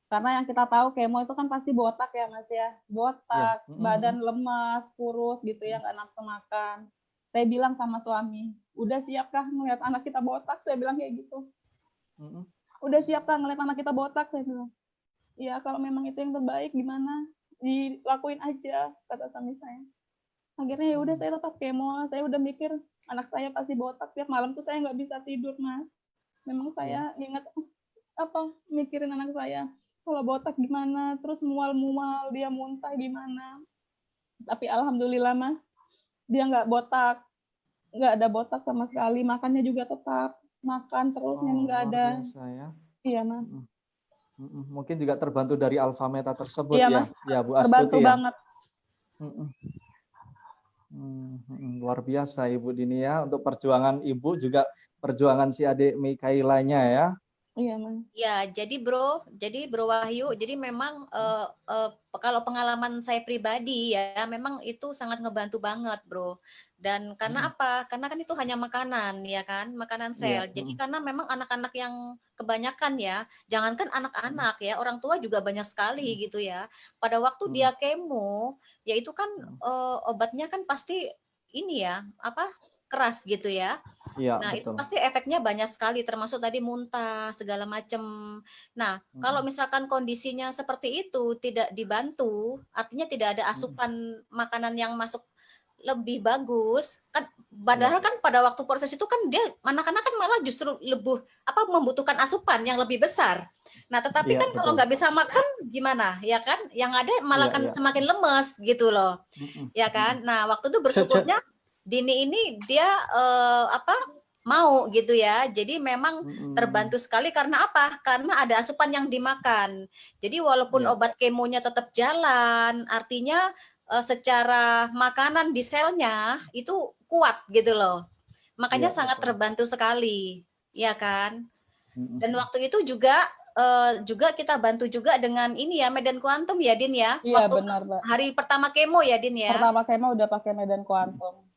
Karena yang kita tahu kemo itu kan pasti botak ya Mas ya. Botak, badan lemas, kurus gitu ya, nggak nafsu makan. Saya bilang sama suami, udah siapkah ngeliat anak kita botak? Saya bilang kayak gitu. Udah siapkah ngeliat anak kita botak? Saya bilang. Iya, kalau memang itu yang terbaik gimana? Dilakuin aja, kata suami saya. Akhirnya ya udah saya tetap kemo. Saya udah mikir anak saya pasti botak. Tiap malam tuh saya nggak bisa tidur Mas. Memang saya ingat mikirin anak saya. kalau botak gimana, terus mual-mual, dia muntah gimana. Tapi alhamdulillah Mas, dia nggak botak, nggak ada botak sama sekali, makannya juga tetap makan terus, nggak Luar ada. biasa ya. Iya Mas. Mungkin juga terbantu dari alfa meta tersebut Iya, ya. Mas. Ya Bu Terbantu Astuti ya. banget. Luar biasa Ibu Dini ya, untuk perjuangan Ibu juga perjuangan si adik Mikailanya ya. Iya Mas. Ya, jadi Bro Wahyu, jadi memang kalau pengalaman saya pribadi ya, memang itu sangat ngebantu banget Bro. Dan karena apa? Karena kan itu hanya makanan ya kan, makanan sel. Jadi karena memang anak-anak yang kebanyakan ya, jangankan anak-anak ya, orang tua juga banyak sekali gitu ya. Pada waktu dia kemo, ya itu kan obatnya kan pasti ini ya, apa? Keras gitu ya. Iya, Nah, betul. itu pasti efeknya banyak sekali, termasuk tadi muntah, segala macam. Nah, kalau misalkan kondisinya seperti itu, tidak dibantu, artinya tidak ada asupan makanan yang masuk lebih bagus, kan padahal kan pada waktu proses itu kan dia anak-anak kan malah justru lebih membutuhkan asupan yang lebih besar. Nah, tetapi Iya, kan kalau betul. nggak bisa makan gimana, ya kan? Yang ada malah Iya, kan iya. semakin lemes gitu loh, ya kan? Nah, waktu itu bersyukurnya Dini ini dia mau gitu ya. Jadi memang terbantu sekali karena apa? Karena ada asupan yang dimakan. Jadi walaupun Iya. obat kemonya tetap jalan, artinya secara makanan di selnya itu kuat gitu loh. Makanya Iya, sangat betul. terbantu sekali, ya kan? Dan waktu itu juga kita bantu juga dengan ini ya, medan kuantum ya Din ya. Iya Waktu benar Mbak. hari pertama kemo ya Din ya. Pertama kemo udah pakai medan kuantum.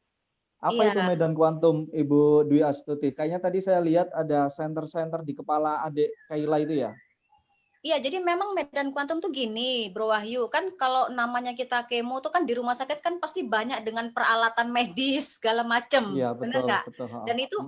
Apa Iya. itu medan kuantum Ibu Dwi Astuti? Kayaknya tadi saya lihat ada center-center di kepala adik Kaila itu ya. Iya, jadi memang medan kuantum tuh gini, Bro Wahyu. Kan kalau namanya kita kemo tuh kan di rumah sakit kan pasti banyak dengan peralatan medis segala macem. Iya, Bener betul, nggak? betul. Dan itu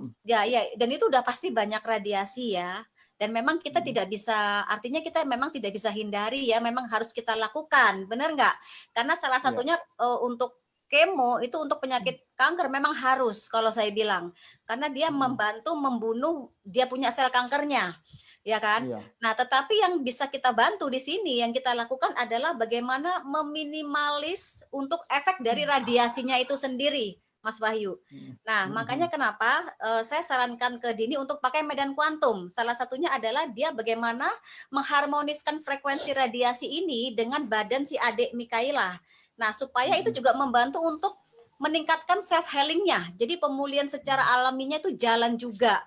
dan itu udah pasti banyak radiasi ya. Dan memang kita tidak bisa, artinya kita memang tidak bisa hindari ya, memang harus kita lakukan. Bener nggak? Karena salah satunya untuk kemo itu untuk penyakit kanker memang harus kalau saya bilang. Karena dia membantu membunuh dia punya sel kankernya. Ya kan? Iya. Nah, tetapi yang bisa kita bantu di sini, yang kita lakukan adalah bagaimana meminimalis untuk efek dari radiasinya itu sendiri, Mas Wahyu. Nah, makanya kenapa saya sarankan ke Dini untuk pakai medan kuantum. Salah satunya adalah dia bagaimana mengharmoniskan frekuensi radiasi ini dengan badan si adik Mikaila. Nah, supaya itu juga membantu untuk meningkatkan self healingnya. Jadi pemulihan secara alaminya itu jalan juga.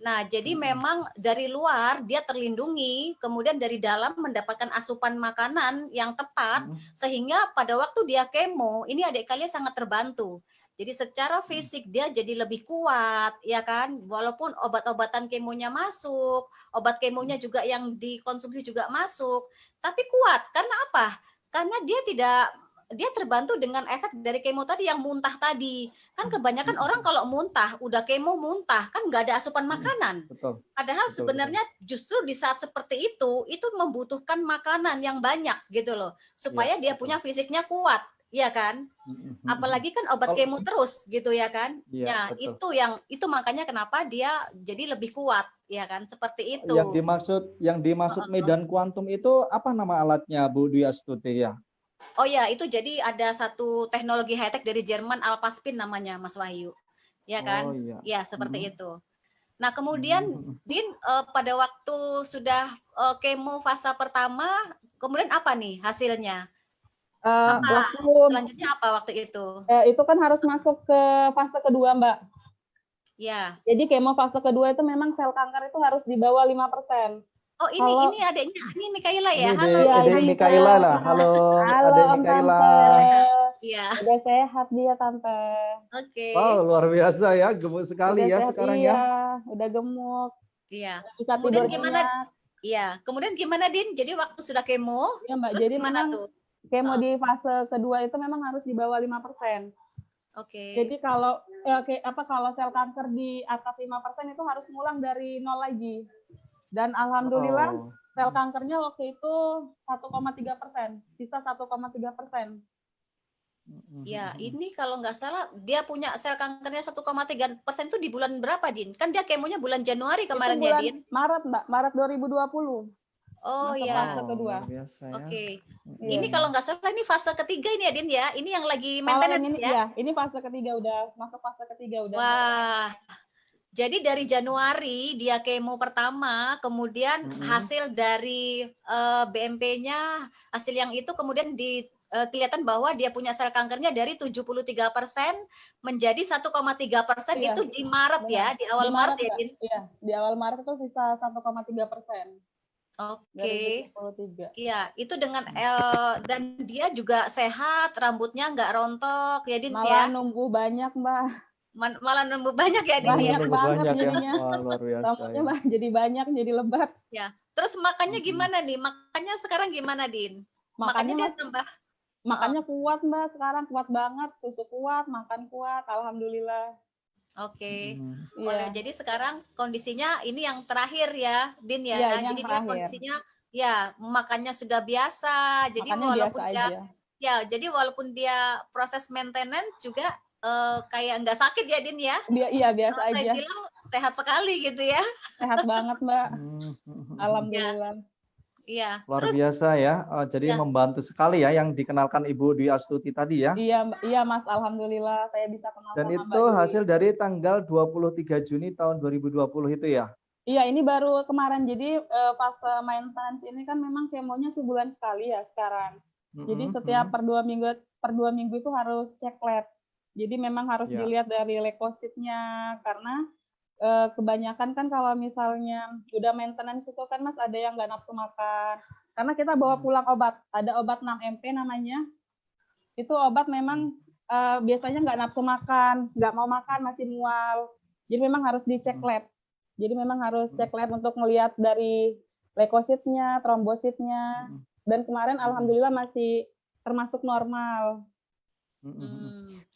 Nah, jadi memang dari luar dia terlindungi, kemudian dari dalam mendapatkan asupan makanan yang tepat, sehingga pada waktu dia kemo, ini adik kalian sangat terbantu. Jadi secara fisik dia jadi lebih kuat, ya kan? Walaupun obat-obatan kemonya masuk, obat kemonya juga yang dikonsumsi juga masuk, tapi kuat. Karena apa? Karena dia terbantu dengan efek dari kemo tadi yang muntah tadi. Kan kebanyakan orang kalau muntah, udah kemo muntah, kan nggak ada asupan makanan. Betul. Padahal Betul, sebenarnya justru di saat seperti itu membutuhkan makanan yang banyak gitu loh. Supaya dia punya fisiknya kuat, ya kan? Apalagi kan obat kemo terus gitu ya kan? Iya, Ya, betul. itu makanya kenapa dia jadi lebih kuat, ya kan? Seperti itu. Yang dimaksud medan kuantum itu apa nama alatnya Bu Dwi Astuti ya? Oh ya, itu jadi ada satu teknologi high-tech dari Jerman, Alphaspin namanya, Mas Wahyu. Ya kan? Oh iya. Ya, seperti itu. Nah, kemudian Din, pada waktu sudah kemo fase pertama, kemudian apa nih hasilnya? Selanjutnya apa waktu itu? Itu kan harus masuk ke fase kedua, Mbak. Ya. Jadi kemo fase kedua itu memang sel kanker itu harus di bawah 5%. Oh, ini adiknya, ini Mikaila ya. Halo. Adik Mikaila lah. Halo adik Mikaila. Iya. Udah sehat dia, Tante. Oke. Wow, luar biasa ya, gemuk sekali Udah ya sehat, sekarang iya. ya. Udah gemuk. Iya. Bisa Kemudian tidur gimana? nyenyak. Iya. Kemudian gimana Din? Jadi waktu sudah kemo, Iya, Mbak. terus Jadi gimana memang tuh? kemo di fase kedua itu memang harus di bawah 5%. Oke. Jadi kalau kalau sel kanker di atas 5% itu harus ngulang dari nol lagi. Dan alhamdulillah sel kankernya waktu itu 1,3%, sisa 1,3%. Ya, ini kalau nggak salah dia punya sel kankernya 1,3% itu di bulan berapa, Din? Kan dia kemonya bulan Januari kemarin itu bulan ya, Din? Maret, Mbak. Maret 2020. Oh Masa ya. fase kedua. luar biasa ya. Oke. Iya. Ini kalau nggak salah ini fase ketiga ini ya Din ya. Ini yang lagi Kalau yang maintenance ini ya. ya, ini fase ketiga udah masuk fase ketiga udah. Wah. Jadi dari Januari dia kemo pertama, kemudian hasil dari BMP-nya, hasil yang itu kemudian kelihatan bahwa dia punya sel kankernya dari 73% menjadi 1,3%. Iya, Itu di Maret ya, benar. di awal Di Maret ya, Mbak. Din. Iya, di awal Maret itu sisa 1,3% Oke. 2023. Iya, itu dengan dan dia juga sehat, rambutnya nggak rontok ya, Din Malah ya. numbuh banyak, Mbak. Malah nambah banyak ya, Din ya. Banyak banget banyak ya. jadinya. Wah, luar biasa Rambutnya ya. Mbak, jadi banyak, jadi lebat. Ya. Terus makannya gimana nih? Makannya sekarang gimana, Din? Makannya dia nambah. Makannya kuat, Mbak. Sekarang kuat banget, susu kuat, makan kuat, alhamdulillah. Oke. Iya. Jadi sekarang kondisinya ini yang terakhir ya, Din ya. Iya, ini yang Jadi dia terakhir. kondisinya ya makannya sudah biasa. Jadi Makannya walaupun biasa dia aja. ya, jadi walaupun dia proses maintenance juga kayak nggak sakit ya, Din ya. Dia iya biasa Kalau aja. saya bilang sehat sekali gitu ya. Sehat banget, Mbak. Alhamdulillah. Iya. Luar Terus biasa ya. Jadi Ya. membantu sekali ya yang dikenalkan Ibu Dwi Astuti tadi ya. Iya, Mas. Alhamdulillah saya bisa kenal Dan sama itu Mbak Dwi. hasil dari tanggal 23 Juni tahun 2020 itu ya. Iya, ini baru kemarin. Jadi fase maintenance ini kan memang kemonya sebulan sekali ya sekarang. Jadi setiap per 2 minggu itu harus cek lab. Jadi memang harus Ya. dilihat dari leukositnya karena kebanyakan kan kalau misalnya udah maintenance itu kan Mas ada yang nggak nafsu makan. Karena kita bawa pulang obat, ada obat 6MP namanya. Itu obat memang biasanya nggak nafsu makan, nggak mau makan, masih mual. Jadi memang harus dicek lab. Jadi memang harus cek lab untuk melihat dari leukositnya, trombositnya. Dan kemarin alhamdulillah masih termasuk normal.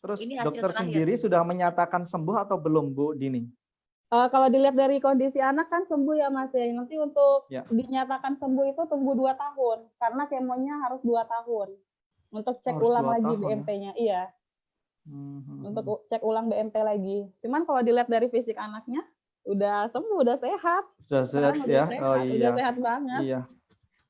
Terus Ini hasil dokter terakhir. sendiri sudah menyatakan sembuh atau belum, Bu Dini? Kalau dilihat dari kondisi anak kan sembuh ya Mas ya. Nanti untuk Ya. dinyatakan sembuh itu tunggu 2 tahun. Karena kemonya harus 2 tahun. Untuk cek Harus ulang 2 lagi tahun ya? BMP-nya. Iya, untuk cek ulang BMP lagi. Cuman kalau dilihat dari fisik anaknya, udah sembuh, udah sehat. Sudah sehat Sekarang ya? udah sehat, Oh udah iya. sehat banget. Iya.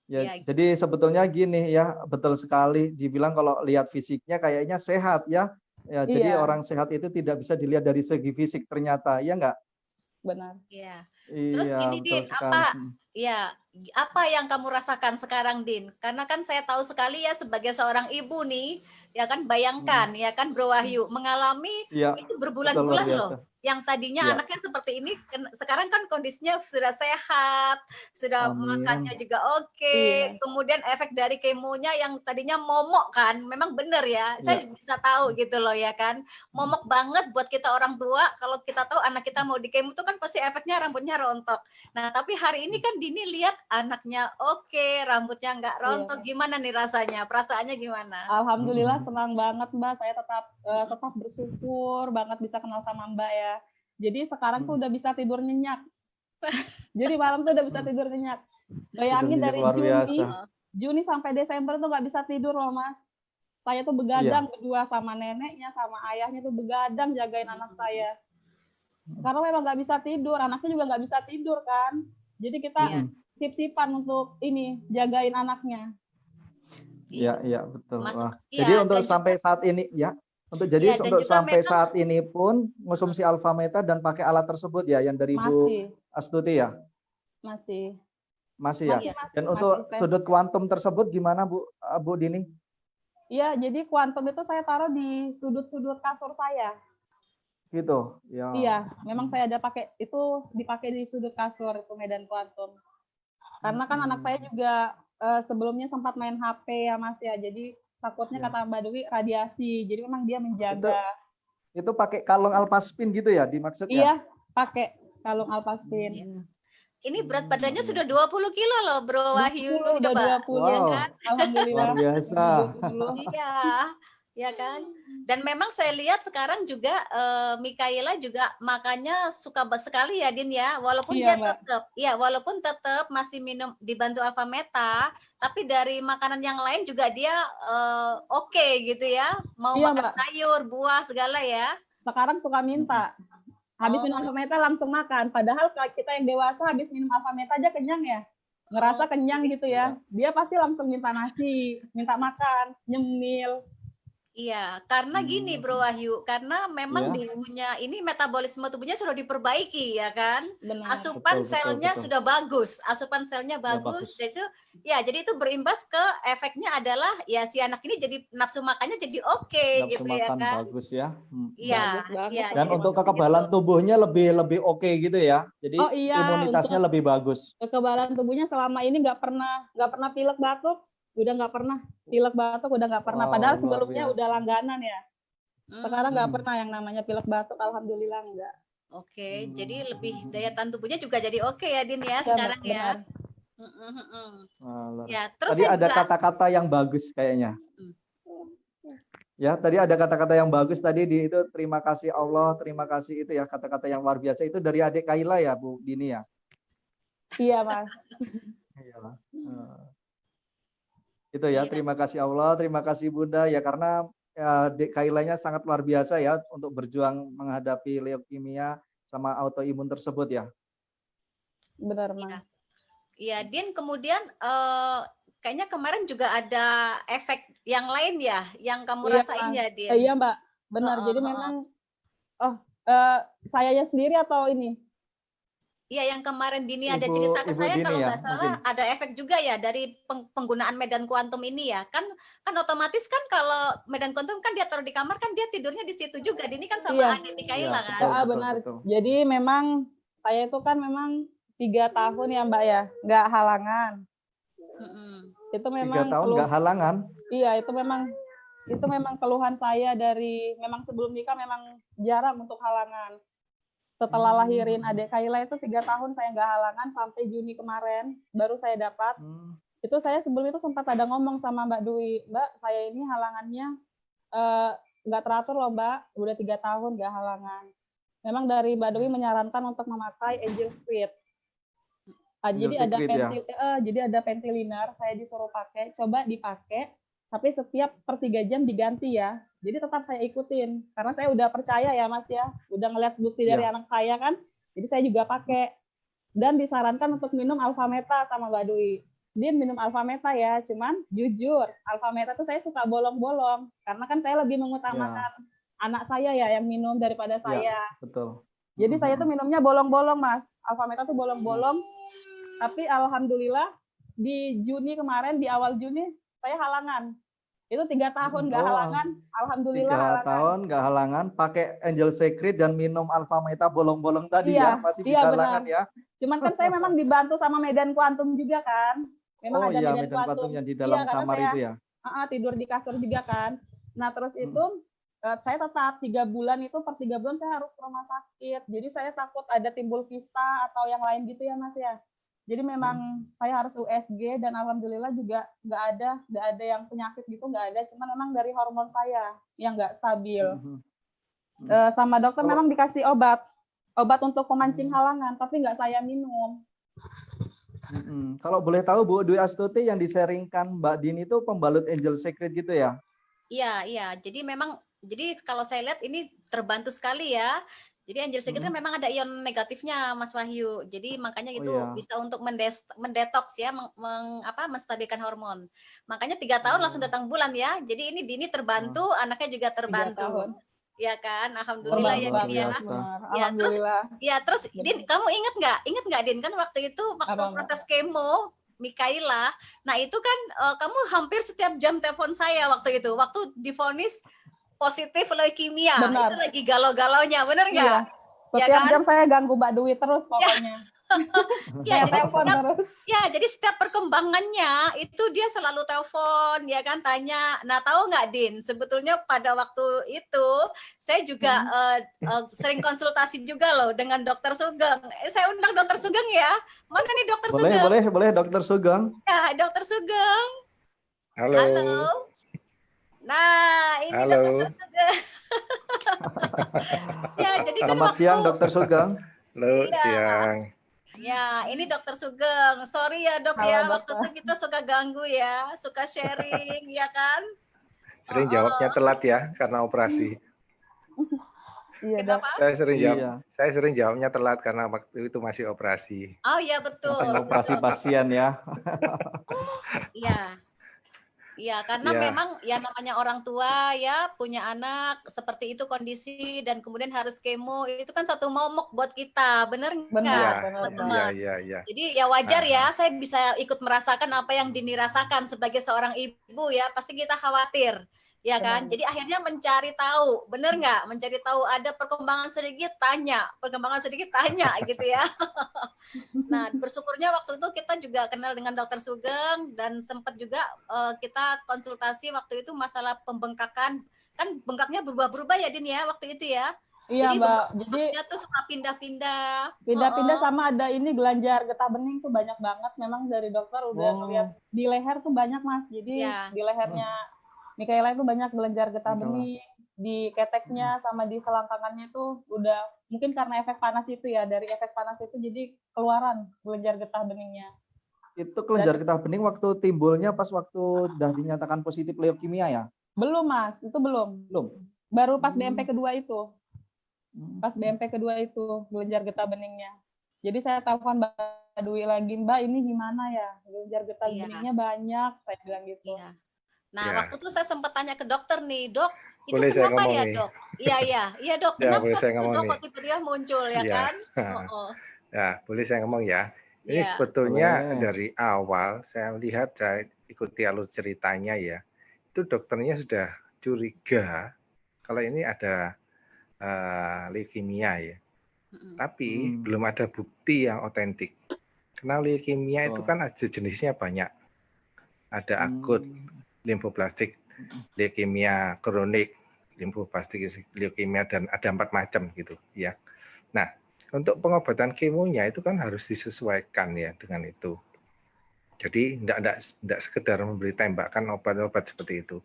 Ya, Iya. jadi sebetulnya gini ya, betul sekali dibilang kalau lihat fisiknya kayaknya sehat ya. Ya, jadi Iya. orang sehat itu tidak bisa dilihat dari segi fisik ternyata, ya enggak? Benar. Iya. Terus Iya, gini, betul Din, sekali. apa yang kamu rasakan sekarang, Din? Karena kan saya tahu sekali ya sebagai seorang ibu nih, ya kan bayangkan ya kan Bro Wahyu mengalami Iya, itu betul luar berbulan-bulan loh. biasa. Yang tadinya Iya. anaknya seperti ini, sekarang kan kondisinya sudah sehat, sudah Amin. makannya juga oke. Iya. Kemudian efek dari kemonya yang tadinya momok kan, memang benar ya. Saya bisa tahu gitu loh ya kan. Momok banget buat kita orang tua kalau kita tahu anak kita mau di kemo itu kan pasti efeknya rambutnya rontok. Nah, tapi hari ini kan Dini lihat anaknya oke, rambutnya nggak rontok. Gimana nih rasanya? Perasaannya gimana? Alhamdulillah senang banget Mbak. Saya tetap bersyukur banget bisa kenal sama Mbak ya. Jadi sekarang tuh udah bisa tidur nyenyak. Jadi malam tuh udah bisa tidur nyenyak. Bayangin Tidur dari luar biasa. Juni sampai Desember tuh nggak bisa tidur loh Mas. Saya tuh begadang berdua sama neneknya, sama ayahnya tuh begadang jagain anak saya. Karena memang nggak bisa tidur, anaknya juga nggak bisa tidur kan. Jadi kita sip-sipan untuk ini jagain anaknya. Iya, betul. Wah. Iya, Jadi untuk dan sampai saat ini ya, untuk sampai saat ini pun konsumsi alfa meta dan pakai alat tersebut ya yang dari Bu Astuti ya. Masih ya. Dan untuk sudut kuantum tersebut gimana Bu Dini? Iya, jadi kuantum itu saya taruh di sudut-sudut kasur saya. Gitu. Ya. Iya, memang saya ada dipakai di sudut kasur itu medan kuantum. Karena kan anak saya juga sebelumnya sempat main HP ya Mas ya. Jadi takutnya kata Mbak Dewi radiasi. Jadi memang dia menjaga. Itu pakai kalung alpaspin gitu ya dimaksudnya? Iya, pakai kalung alpaspin. Ini berat badannya sudah 20 kilo loh Bro Wahyu. Udah 20 ya kan? Alhamdulillah. Luar biasa. Iya, ya kan. Dan memang saya lihat sekarang juga Mikaela juga makannya suka sekali ya Din ya. Walaupun walaupun tetap masih minum dibantu alfa meta, tapi dari makanan yang lain juga dia oke gitu ya. Mau makan sayur, buah segala ya. Sekarang suka minta. Habis minum alfa meta langsung makan. Padahal kalau kita yang dewasa habis minum alfa meta aja kenyang ya. ngerasa kenyang gitu ya, dia pasti langsung minta nasi, minta makan, nyemil. Iya, karena gini Bro Wahyu, karena memang Iya. tubuhnya ini metabolisme tubuhnya sudah diperbaiki ya kan. Benar. Asupan Betul, betul, selnya betul. sudah bagus, asupan selnya Sudah bagus. bagus. Jadi itu ya, jadi itu berimbas ke efeknya adalah ya si anak ini jadi nafsu makannya jadi oke Nafsu gitu ya makan kan. bagus ya. Iya, Bagus banget. iya. Dan jadi untuk seperti kekebalan itu. tubuhnya lebih oke gitu ya. Jadi Oh iya, imunitasnya untuk lebih bagus. kekebalan tubuhnya selama ini nggak pernah pilek batuk, udah nggak pernah pilek batuk, udah nggak pernah. Wow, Padahal luar sebelumnya biasa. udah langganan ya. Sekarang nggak Hmm. pernah yang namanya pilek batuk, alhamdulillah enggak. Oke, jadi lebih daya tahan tubuhnya juga jadi oke ya Din ya Ya, sekarang ya. benar. Wah, Ya, terus tadi saya ada juga kata-kata yang bagus kayaknya. Hmm. Ya, tadi ada kata-kata yang bagus tadi di itu, terima kasih Allah, terima kasih itu ya, kata-kata yang luar biasa itu dari adik Kaila ya Bu Dini ya. Iya Mas. Iyalah. Itu ya, Iya. terima kasih Allah, terima kasih Bunda ya, karena Dek Kailanya sangat luar biasa ya untuk berjuang menghadapi leukemia sama autoimun tersebut ya. Benar Iya. Mas. Iya, Din, kemudian kayaknya kemarin juga ada efek yang lain ya, yang kamu Iya, rasain Mas. ya, Din? Iya Mbak, benar. Jadi memang, sayanya sendiri atau ini? Iya, yang kemarin Dini ada Ibu cerita ke saya, Dini kalau ya, nggak salah mungkin. ada efek juga ya dari penggunaan medan kuantum ini ya. Kan otomatis kan kalau medan kuantum kan dia taruh di kamar kan dia tidurnya di situ juga. Dini kan sama Iya. adik Iya, Mikaela kan. betul, Benar. betul. Jadi memang saya itu kan memang 3 tahun ya Mbak ya, nggak halangan. Itu 3 memang tahun nggak halangan. Iya, itu memang keluhan saya dari memang sebelum nikah memang jarang untuk halangan. Setelah lahirin adik Kaila itu 3 tahun saya nggak halangan sampai Juni kemarin baru saya dapat. Itu saya sebelum itu sempat ada ngomong sama Mbak Dwi, Mbak saya ini halangannya nggak teratur loh Mbak, udah 3 tahun nggak halangan. Memang dari Mbak Dwi menyarankan untuk memakai Angel Squid. Jadi ada pentiliner, saya disuruh pakai, coba dipakai, tapi setiap per 3 jam diganti ya. Jadi tetap saya ikutin, karena saya udah percaya ya Mas ya, udah ngeliat bukti dari anak saya kan, jadi saya juga pakai. Dan disarankan untuk minum Alpha Meta sama Mbak Dwi. Dia minum Alpha Meta ya, cuman jujur, Alpha Meta tuh saya suka bolong-bolong, karena kan saya lebih mengutamakan anak saya ya yang minum daripada saya. Betul. Jadi saya tuh minumnya bolong-bolong Mas, Alpha Meta tuh bolong-bolong, tapi alhamdulillah di Juni kemarin, di awal Juni saya halangan. Itu 3 tahun nggak halangan, alhamdulillah 3 halangan. tahun nggak halangan, pakai Angel Secret dan minum Alpha Meta bolong-bolong tadi Iya, ya, masih iya, bisa halangan benar. ya. Cuman kan saya memang dibantu sama medan kuantum juga kan. Memang ada medan kuantum yang di dalam karena kamar saya, itu ya. Tidur di kasur juga kan. Nah terus itu saya tetap 3 bulan itu per 3 bulan saya harus ke rumah sakit. Jadi saya takut ada timbul kista atau yang lain gitu ya Mas ya. Jadi memang saya harus USG dan alhamdulillah juga nggak ada yang penyakit gitu, nggak ada. Cuma memang dari hormon saya yang nggak stabil. Sama dokter memang dikasih obat untuk pemancing halangan, tapi nggak saya minum. Kalau boleh tahu Bu Dwi Astuti yang disaringkan Mbak Dini itu pembalut Angel Secret gitu ya? Iya. Jadi memang, kalau saya lihat ini terbantu sekali ya. Jadi Angel Secret kan memang ada ion negatifnya Mas Wahyu. Jadi makanya itu bisa untuk mendetoks ya, menstabilkan hormon. Makanya 3 tahun langsung datang bulan ya. Jadi ini Dini terbantu, anaknya juga terbantu. Ya kan, alhamdulillah ya Din ya. Alhamdulillah. Terus Din, kamu ingat nggak Din kan waktu itu proses kemo Mikaela. Nah itu kan kamu hampir setiap jam telepon saya waktu itu. Waktu divonis positif leukemia. Benar. Itu lagi galau-galaunya, bener nggak? Iya. Setiap jam saya ganggu Mbak Dwi terus pokoknya. Ya, jadi setiap perkembangannya itu dia selalu telepon, ya kan, tanya. Nah, tahu nggak Din? Sebetulnya pada waktu itu saya juga sering konsultasi juga loh dengan Dokter Sugeng. Saya undang Dokter Sugeng ya. Mana nih Dokter Sugeng? Boleh Dokter Sugeng. Ya, Dokter Sugeng. Halo. Nah, ini Dokter Sugeng. Ya, jadi Selamat siang Dokter Sugeng. Halo, siang. Ya, ini Dokter Sugeng. Sorry ya Dok. Halo, ya, waktu itu kita suka ganggu ya, suka sharing, ya kan? Sering jawabnya telat ya, karena operasi. Iya, Dok. Kenapa? Saya sering jawabnya telat karena waktu itu masih operasi. Oh iya betul. Masih operasi betul. pasien ya. Iya. Iya, karena Ya. memang ya namanya orang tua ya punya anak seperti itu kondisi dan kemudian harus kemo itu kan satu momok buat kita, bener Benar, nggak benar, teman-teman? Iya. Jadi ya wajar ya, Aha. saya bisa ikut merasakan apa yang Dini rasakan sebagai seorang ibu ya, pasti kita khawatir, ya kan? Benar. Jadi akhirnya mencari tahu, bener nggak? Mencari tahu ada perkembangan sedikit tanya, gitu ya. Nah, bersyukurnya waktu itu kita juga kenal dengan Dokter Sugeng dan sempat juga kita konsultasi waktu itu masalah pembengkakan. Kan bengkaknya berubah-berubah ya Din ya waktu itu ya. Iya, Jadi Mbak. Jadi bengkaknya tuh suka pindah-pindah. pindah-pindah sama ada ini gelanjar getah bening tuh banyak banget. Memang dari dokter udah ngeliat di leher tuh banyak, Mas. Jadi Ya. di lehernya Mikaela itu banyak gelenjar getah Mikaela. bening. Di keteknya sama di selangkangannya itu udah mungkin karena efek panas itu ya. Dari efek panas itu jadi keluaran gelenjar getah beningnya. Itu kelenjar getah bening waktu timbulnya pas waktu udah dinyatakan positif leukemia ya? Belum, Mas. Itu belum. Belum. Baru pas BMP kedua itu. Pas BMP kedua itu gelenjar getah beningnya. Jadi saya telepon Mbak Dwi lagi, Mbak ini gimana ya? Gelenjar getah beningnya banyak, saya bilang gitu. Iya. Nah, Ya. waktu itu saya sempat tanya ke dokter nih, Dok, itu Boleh saya kenapa ngomong ya, nih? Dok? Iya, Dok. Ya, Kenapa boleh saya itu, ngomong Dok, nih? kok tiba-tiba muncul ya Iya. kan? Ya, boleh saya ngomong ya? Ini Iya. sebetulnya Boleh. dari awal saya lihat, saya ikuti alur ceritanya ya. Itu dokternya sudah curiga kalau ini ada leukemia ya. Tapi belum ada bukti yang otentik. Karena leukemia itu kan ada jenisnya banyak. Ada akut limfoblastik, leukemia kronik, limfoblastik leukemia, dan ada 4 macam gitu ya. Nah, untuk pengobatan kemonya itu kan harus disesuaikan ya dengan itu. Jadi tidak sekedar memberi tembakan obat-obat seperti itu.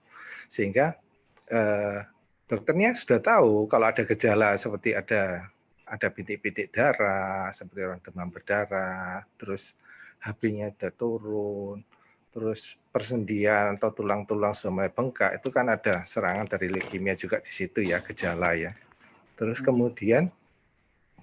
Sehingga dokternya sudah tahu kalau ada gejala seperti ada bintik-bintik darah, seperti orang demam berdarah, terus HB-nya sudah turun, terus persendian atau tulang-tulang sudah mulai bengkak, itu kan ada serangan dari leukemia juga di situ ya, gejala ya. Terus kemudian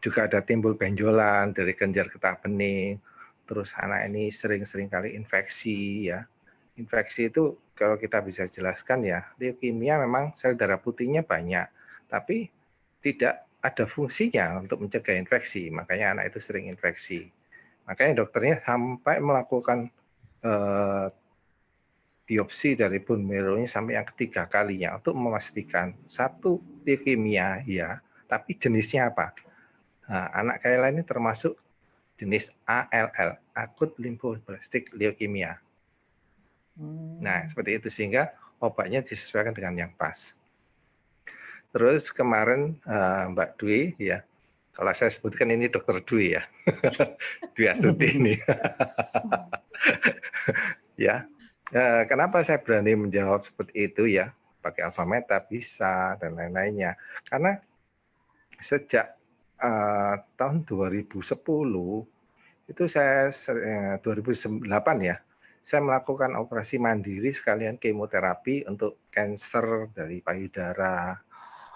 juga ada timbul benjolan dari kelenjar getah bening, terus anak ini sering-sering kali infeksi ya. Infeksi itu kalau kita bisa jelaskan ya, leukemia memang sel darah putihnya banyak, tapi tidak ada fungsinya untuk mencegah infeksi, makanya anak itu sering infeksi. Makanya dokternya sampai melakukan biopsi dari bone marrow-nya sampai yang ketiga kalinya untuk memastikan satu leukemia ya, tapi jenisnya apa. Nah, anak Kayla ini termasuk jenis ALL, akut lymphoblastic leukemia. Nah, seperti itu sehingga obatnya disesuaikan dengan yang pas. Terus kemarin Mbak Dwi ya, kalau saya sebutkan ini Dokter Dwi ya, Dwi Astuti ini. Ya, kenapa saya berani menjawab seperti itu ya, pakai alfameta bisa dan lain-lainnya. Karena sejak tahun 2010 itu saya 2008 ya, saya melakukan operasi mandiri sekalian kemoterapi untuk kanker dari payudara,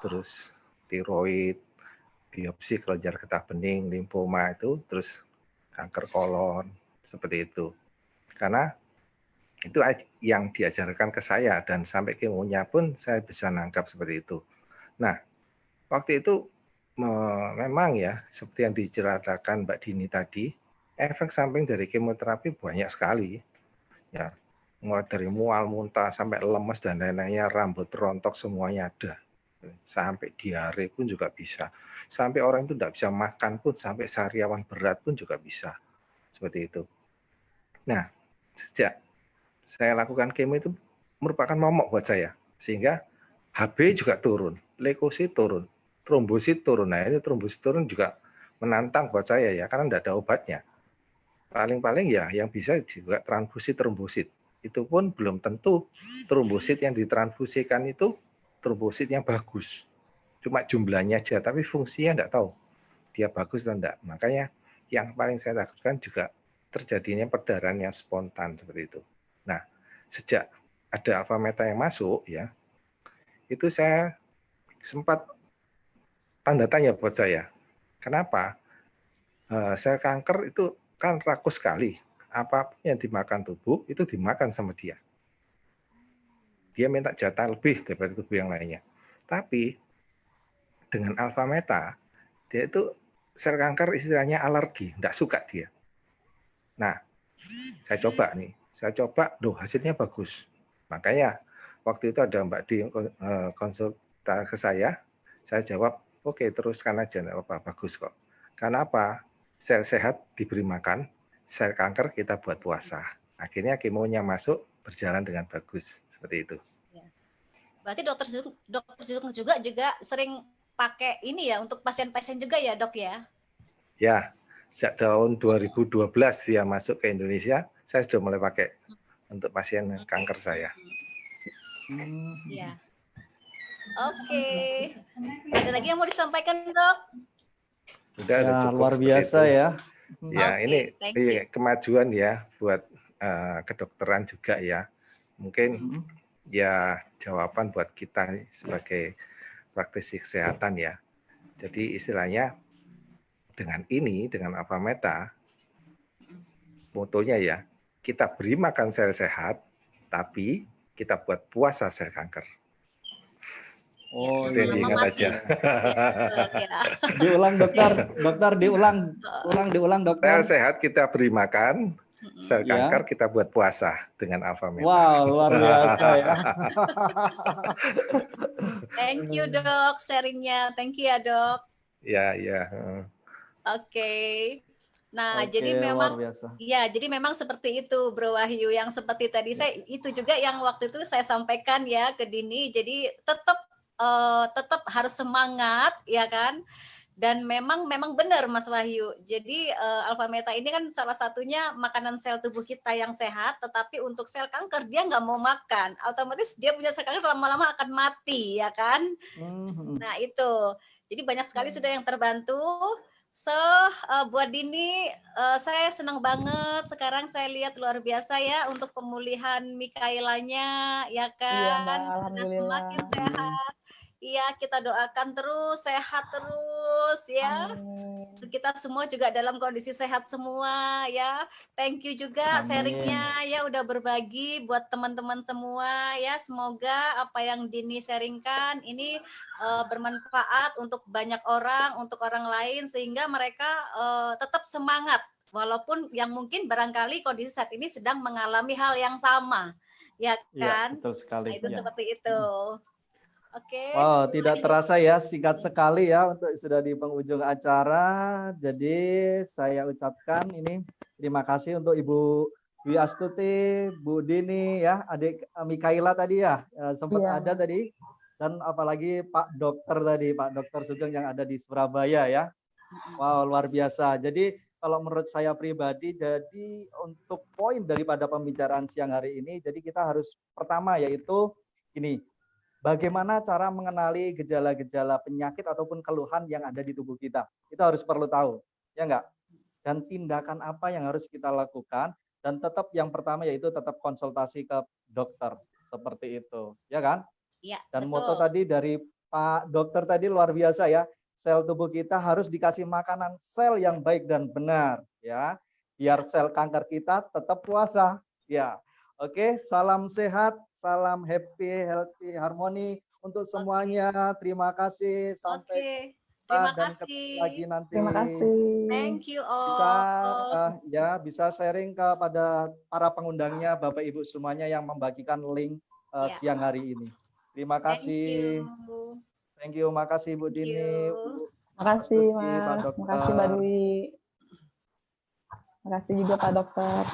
terus tiroid, biopsi kelenjar getah bening, limfoma itu, terus kanker kolon, seperti itu. Karena itu yang diajarkan ke saya dan sampai kemonya pun saya bisa nangkap seperti itu. Nah, waktu itu memang ya, seperti yang diceritakan Mbak Dini tadi, efek samping dari kemoterapi banyak sekali. Ya, mulai dari mual, muntah, sampai lemes dan lain-lainnya, rambut rontok semuanya ada. Sampai diare pun juga bisa. Sampai orang itu tidak bisa makan pun, sampai sariawan berat pun juga bisa. Seperti itu. Nah, sejak saya lakukan kemo itu merupakan momok buat saya. Sehingga HB juga turun, leukosit turun, trombosit turun. Nah, ini trombosit turun juga menantang buat saya ya, karena tidak ada obatnya. Paling-paling ya yang bisa juga transfusi trombosit. Itu pun belum tentu trombosit yang ditransfusikan itu trombosit yang bagus. Cuma jumlahnya aja, tapi fungsinya enggak tahu. Dia bagus atau enggak. Makanya yang paling saya takutkan juga terjadinya perdarahan yang spontan seperti itu. Nah, sejak ada alfameta yang masuk ya, itu saya sempat tanda tanya buat saya. Kenapa? Sel kanker itu kan rakus sekali. Apapun yang dimakan tubuh itu dimakan sama dia. Dia minta jatah lebih daripada tubuh yang lainnya. Tapi dengan alfa meta, dia itu sel kanker istilahnya alergi, tidak suka dia. Nah, saya coba, hasilnya bagus. Makanya waktu itu ada Mbak Di konsultasi ke saya jawab, oke, teruskan aja, nggak apa-apa, bagus kok. Karena apa? Sel sehat diberi makan, sel kanker kita buat puasa. Akhirnya kemonya masuk, berjalan dengan bagus, seperti itu. Berarti dokter Sugeng juga sering pakai ini ya untuk pasien-pasien juga ya, Dok ya? Ya, sejak tahun 2012 ya masuk ke Indonesia, saya sudah mulai pakai untuk pasien kanker saya. Ya. Oke. Ada lagi yang mau disampaikan, Dok? Sudah Ya, cukup luar biasa itu. ya. Ya, Oke, ini thank you. kemajuan ya buat kedokteran juga ya. Mungkin ya jawaban buat kita sebagai praktisi kesehatan ya. Jadi istilahnya dengan alfa meta, motonya ya, kita beri makan sel sehat, tapi kita buat puasa sel kanker. Oh, itu yang diingat aja. Diulang dokter, diulang dokter. Sel sehat kita beri makan, sel kanker kita buat puasa dengan alfa meta. Wow, luar biasa ya. Thank you, Dok, sharingnya. Thank you ya, Dok. Ya. Oke. Nah, Oke, jadi memang luar biasa. ya, jadi memang seperti itu, Bro Wahyu, yang seperti tadi saya itu juga yang waktu itu saya sampaikan ya ke Dini. Jadi tetap harus semangat ya kan. Dan memang benar Mas Wahyu. Jadi alfa meta ini kan salah satunya makanan sel tubuh kita yang sehat, tetapi untuk sel kanker dia nggak mau makan. Otomatis dia punya sel kanker lama-lama akan mati ya kan. Nah itu. Jadi banyak sekali sudah yang terbantu. So, buat Dini, saya senang banget. Sekarang saya lihat luar biasa ya untuk pemulihan Mikaelanya, ya kan? Iya, Mbak, alhamdulillah. Semakin sehat. Iya, kita doakan terus, sehat terus ya. Amin. Kita semua juga dalam kondisi sehat semua ya. Thank you juga sharingnya ya udah berbagi buat teman-teman semua ya. Semoga apa yang Dini sharingkan ini bermanfaat untuk banyak orang, untuk orang lain sehingga mereka tetap semangat walaupun yang mungkin barangkali kondisi saat ini sedang mengalami hal yang sama. Ya kan? Ya, betul sekali. Nah, itu seperti itu. Oke. Wow, tidak terasa ya, singkat sekali ya untuk sudah di penghujung acara. Jadi saya ucapkan ini terima kasih untuk Ibu Dwi Astuti, Bu Dini ya, adik Mikaela tadi ya, sempat ada tadi, dan apalagi Pak Dokter Sugeng yang ada di Surabaya ya. Wow, luar biasa. Jadi kalau menurut saya pribadi, jadi untuk poin daripada pembicaraan siang hari ini, jadi kita harus pertama yaitu ini. Bagaimana cara mengenali gejala-gejala penyakit ataupun keluhan yang ada di tubuh kita. Itu harus perlu tahu, ya enggak? Dan tindakan apa yang harus kita lakukan, dan tetap yang pertama yaitu tetap konsultasi ke dokter, seperti itu, ya kan? Ya, dan betul. moto tadi dari Pak Dokter tadi luar biasa ya, sel tubuh kita harus dikasih makanan sel yang baik dan benar, ya, biar sel kanker kita tetap puasa, ya. Oke, salam sehat, salam happy, healthy, harmoni untuk semuanya. Terima kasih. Sampai terima dan kasih. ketemu lagi nanti. Terima kasih. Thank you all. Bisa sharing kepada para pengundangnya, Bapak Ibu semuanya yang membagikan link siang hari ini. Terima kasih. Thank you. Makasih Bu Dini. Makasih Pak Mas. Dokter. Makasih Mbak Dwi. Makasih juga Pak Dokter.